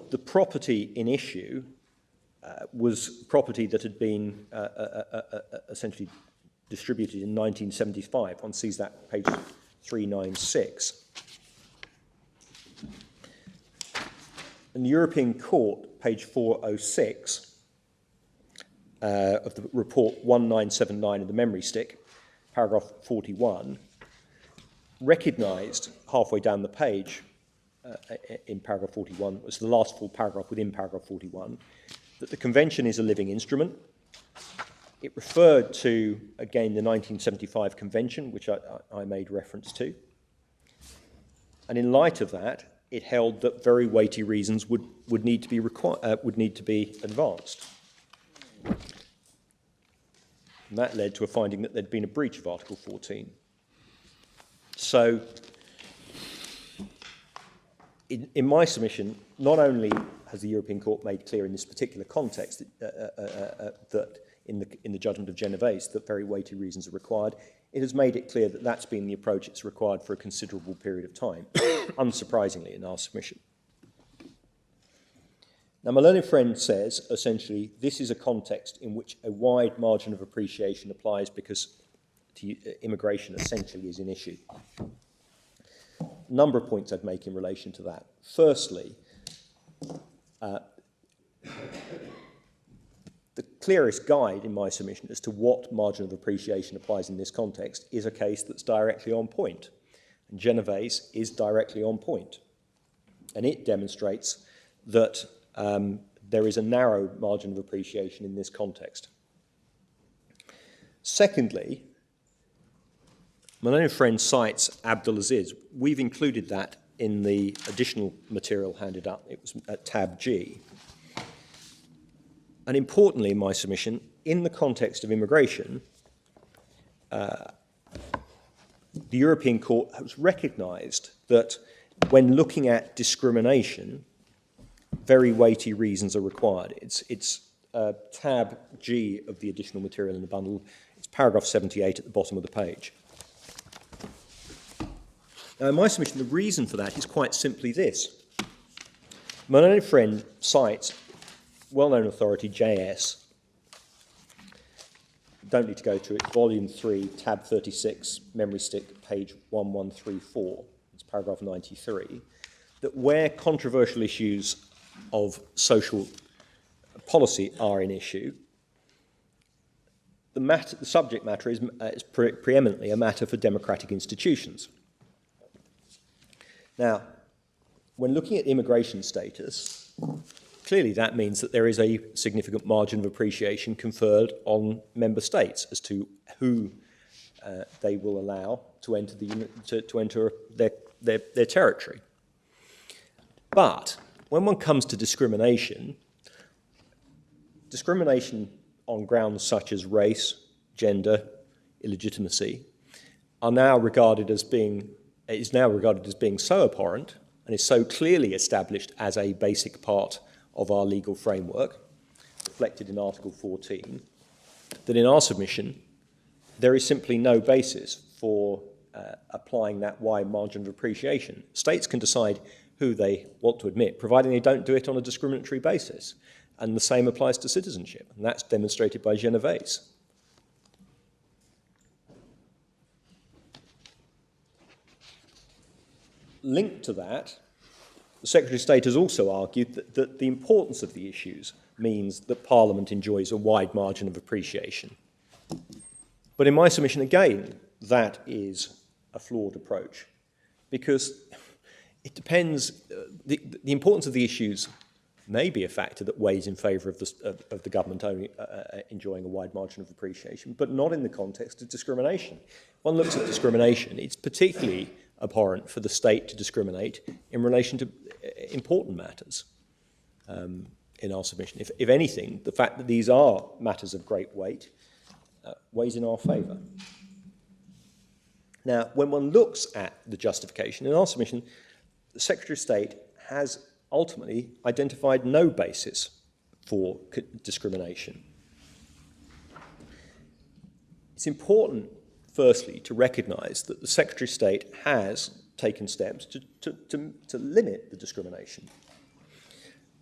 the property in issue was property that had been essentially distributed in 1975. One sees that page 396. And the European Court, page 406 of the report 1979 in the memory stick, paragraph 41, recognised halfway down the page in paragraph 41, was the last full paragraph within paragraph 41, that the Convention is a living instrument. It referred to, again, the 1975 Convention, which I made reference to. And in light of that, it held that very weighty reasons would need to be advanced. And that led to a finding that there'd been a breach of Article 14. So, in my submission, not only has the European Court made clear in this particular context that in the judgment of Genovese that very weighty reasons are required, it has made it clear that that's been the approach it's required for a considerable period of time, unsurprisingly, in our submission. Now, my learned friend says, essentially, this is a context in which a wide margin of appreciation applies because immigration essentially is an issue. A number of points I'd make in relation to that. Firstly, the clearest guide in my submission as to what margin of appreciation applies in this context is a case that's directly on point. And Genovese is directly on point. And it demonstrates that there is a narrow margin of appreciation in this context. Secondly, my learned friend cites Abdulaziz. We've included that in the additional material handed up. It was at tab G. And importantly, in my submission, in the context of immigration, the European Court has recognised that when looking at discrimination, very weighty reasons are required. It's tab G of the additional material in the bundle. It's paragraph 78 at the bottom of the page. Now, in my submission, the reason for that is quite simply this. My learned friend cites well-known authority JS. Don't need to go to it. Volume 3, tab 36, memory stick, page 1134. It's paragraph 93. That where controversial issues of social policy are in issue, the subject matter is preeminently a matter for democratic institutions. Now, when looking at immigration status, clearly that means that there is a significant margin of appreciation conferred on member states as to who they will allow to enter, their territory. But when one comes to discrimination on grounds such as race, gender, illegitimacy is now regarded as being so abhorrent and is so clearly established as a basic part of our legal framework, reflected in Article 14, that in our submission there is simply no basis for applying that wide margin of appreciation. States can decide who they want to admit, providing they don't do it on a discriminatory basis. And the same applies to citizenship, and that's demonstrated by Genovese. Linked to that, the Secretary of State has also argued that the importance of the issues means that Parliament enjoys a wide margin of appreciation. But in my submission, again, that is a flawed approach, because it depends, the importance of the issues may be a factor that weighs in favour of the government only enjoying a wide margin of appreciation, but not in the context of discrimination. If one looks at discrimination, it's particularly abhorrent for the state to discriminate in relation to important matters in our submission. If anything, the fact that these are matters of great weight weighs in our favour. Now, when one looks at the justification in our submission, the Secretary of State has ultimately identified no basis for discrimination. It's important, firstly, to recognise that the Secretary of State has taken steps to limit the discrimination.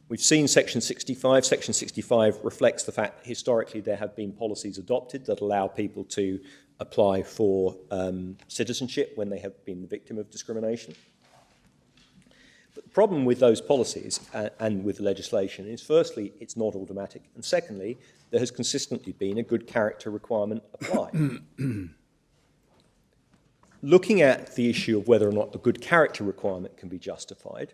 We've seen Section 65. Section 65 reflects the fact that historically there have been policies adopted that allow people to apply for citizenship when they have been the victim of discrimination. But the problem with those policies and with the legislation is, firstly, it's not automatic, and secondly, there has consistently been a good character requirement applied. Looking at the issue of whether or not the good character requirement can be justified,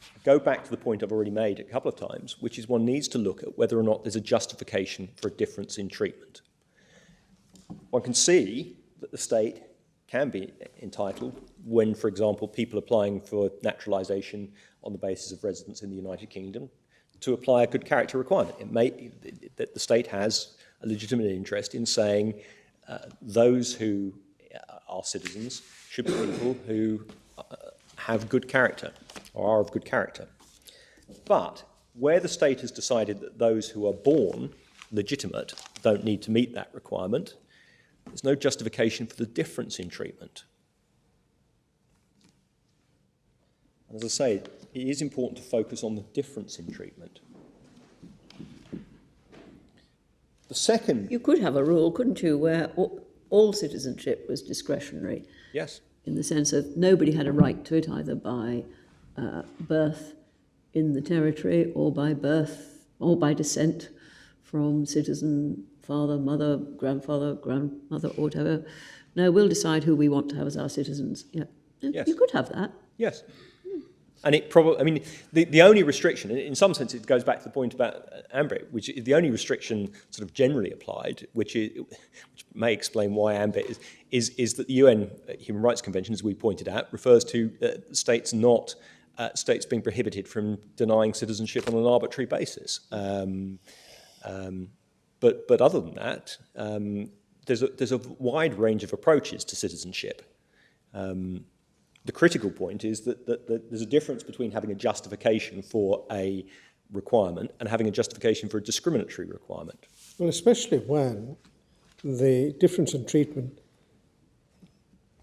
I go back to the point I've already made a couple of times, which is one needs to look at whether or not there's a justification for a difference in treatment. One can see that the state can be entitled when, for example, people applying for naturalisation on the basis of residence in the United Kingdom to apply a good character requirement. It may that the state has a legitimate interest in saying those who are citizens should be people who have good character or are of good character. But where the state has decided that those who are born legitimate don't need to meet that requirement, there's no justification for the difference in treatment. As I say, it is important to focus on the difference in treatment. The second... You could have a rule, couldn't you, where all citizenship was discretionary? Yes. In the sense of nobody had a right to it, either by birth in the territory or by birth or by descent from citizen father, mother, grandfather, grandmother, or whatever. No, we'll decide who we want to have as our citizens. Yeah. Yes. You could have that. Yes. And it probably, I mean, the only restriction, in some sense, it goes back to the point about AMBIT, which is the only restriction sort of generally applied, which may explain why AMBIT is that the UN Human Rights Convention, as we pointed out, refers to states not states being prohibited from denying citizenship on an arbitrary basis. But other than that, there's a wide range of approaches to citizenship. The critical point is that there's a difference between having a justification for a requirement and having a justification for a discriminatory requirement. Well, especially when the difference in treatment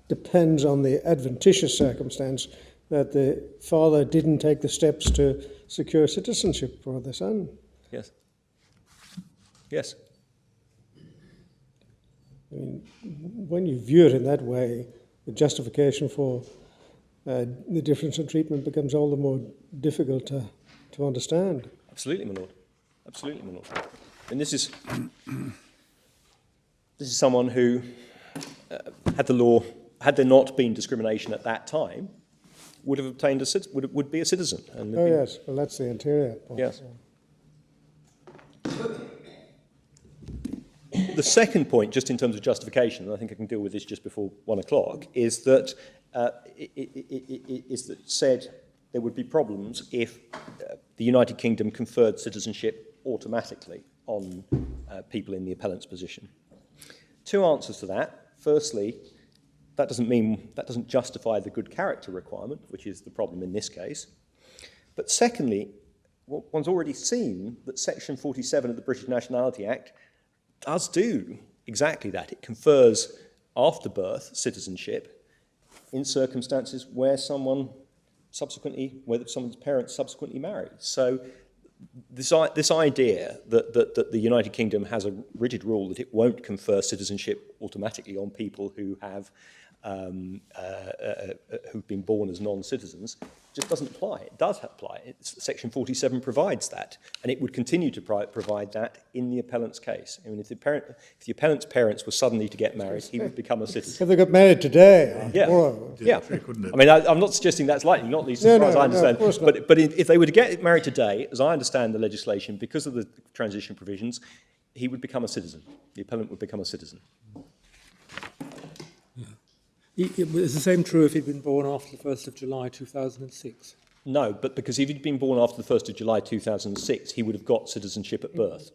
depends on the adventitious circumstance that the father didn't take the steps to secure citizenship for the son. Yes. Yes. I mean, when you view it in that way, the justification for the difference in treatment becomes all the more difficult to understand. Absolutely, my lord. Absolutely, my lord. And this is someone who had there not been discrimination at that time, would have obtained would be a citizen. And oh yes, well that's the interior point. Yes. The second point, just in terms of justification, and I think I can deal with this just before 1 o'clock, is that it said there would be problems if the United Kingdom conferred citizenship automatically on people in the appellant's position. Two answers to that. Firstly, that doesn't justify the good character requirement, which is the problem in this case. But secondly, one's already seen that Section 47 of the British Nationality Act does do exactly that. It confers after birth citizenship in circumstances where someone's parents subsequently married. So this idea that the United Kingdom has a rigid rule that it won't confer citizenship automatically on people who have who've been born as non-citizens just doesn't apply. It does apply. Section 47 provides that, and it would continue to provide that in the appellant's case. I mean, if the appellant's parents were suddenly to get married, he would become a citizen. If they got married today, yeah, tomorrow. yeah. I mean, I'm not suggesting that's likely, not least as far as I understand. No, of course not. But if they were to get married today, as I understand the legislation, because of the transition provisions, he would become a citizen. The appellant would become a citizen. Is the same true if he'd been born after the 1st of July 2006? No, but because if he'd been born after the 1st of July 2006, he would have got citizenship at birth.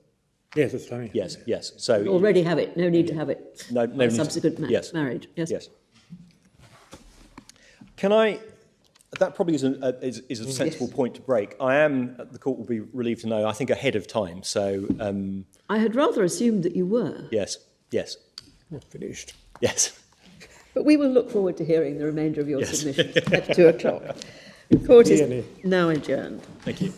Yes, that's what I mean. Yes, yes. So You already have it. No need to have it. no need to- Subsequent yes. marriage. Yes. Yes. Can I? That probably is a sensible point to break. The court will be relieved to know, I think, ahead of time. So I had rather assumed that you were. yes, yes, Finished. yes. But we will look forward to hearing the remainder of your submissions at 2 o'clock. The court is now adjourned. Thank you.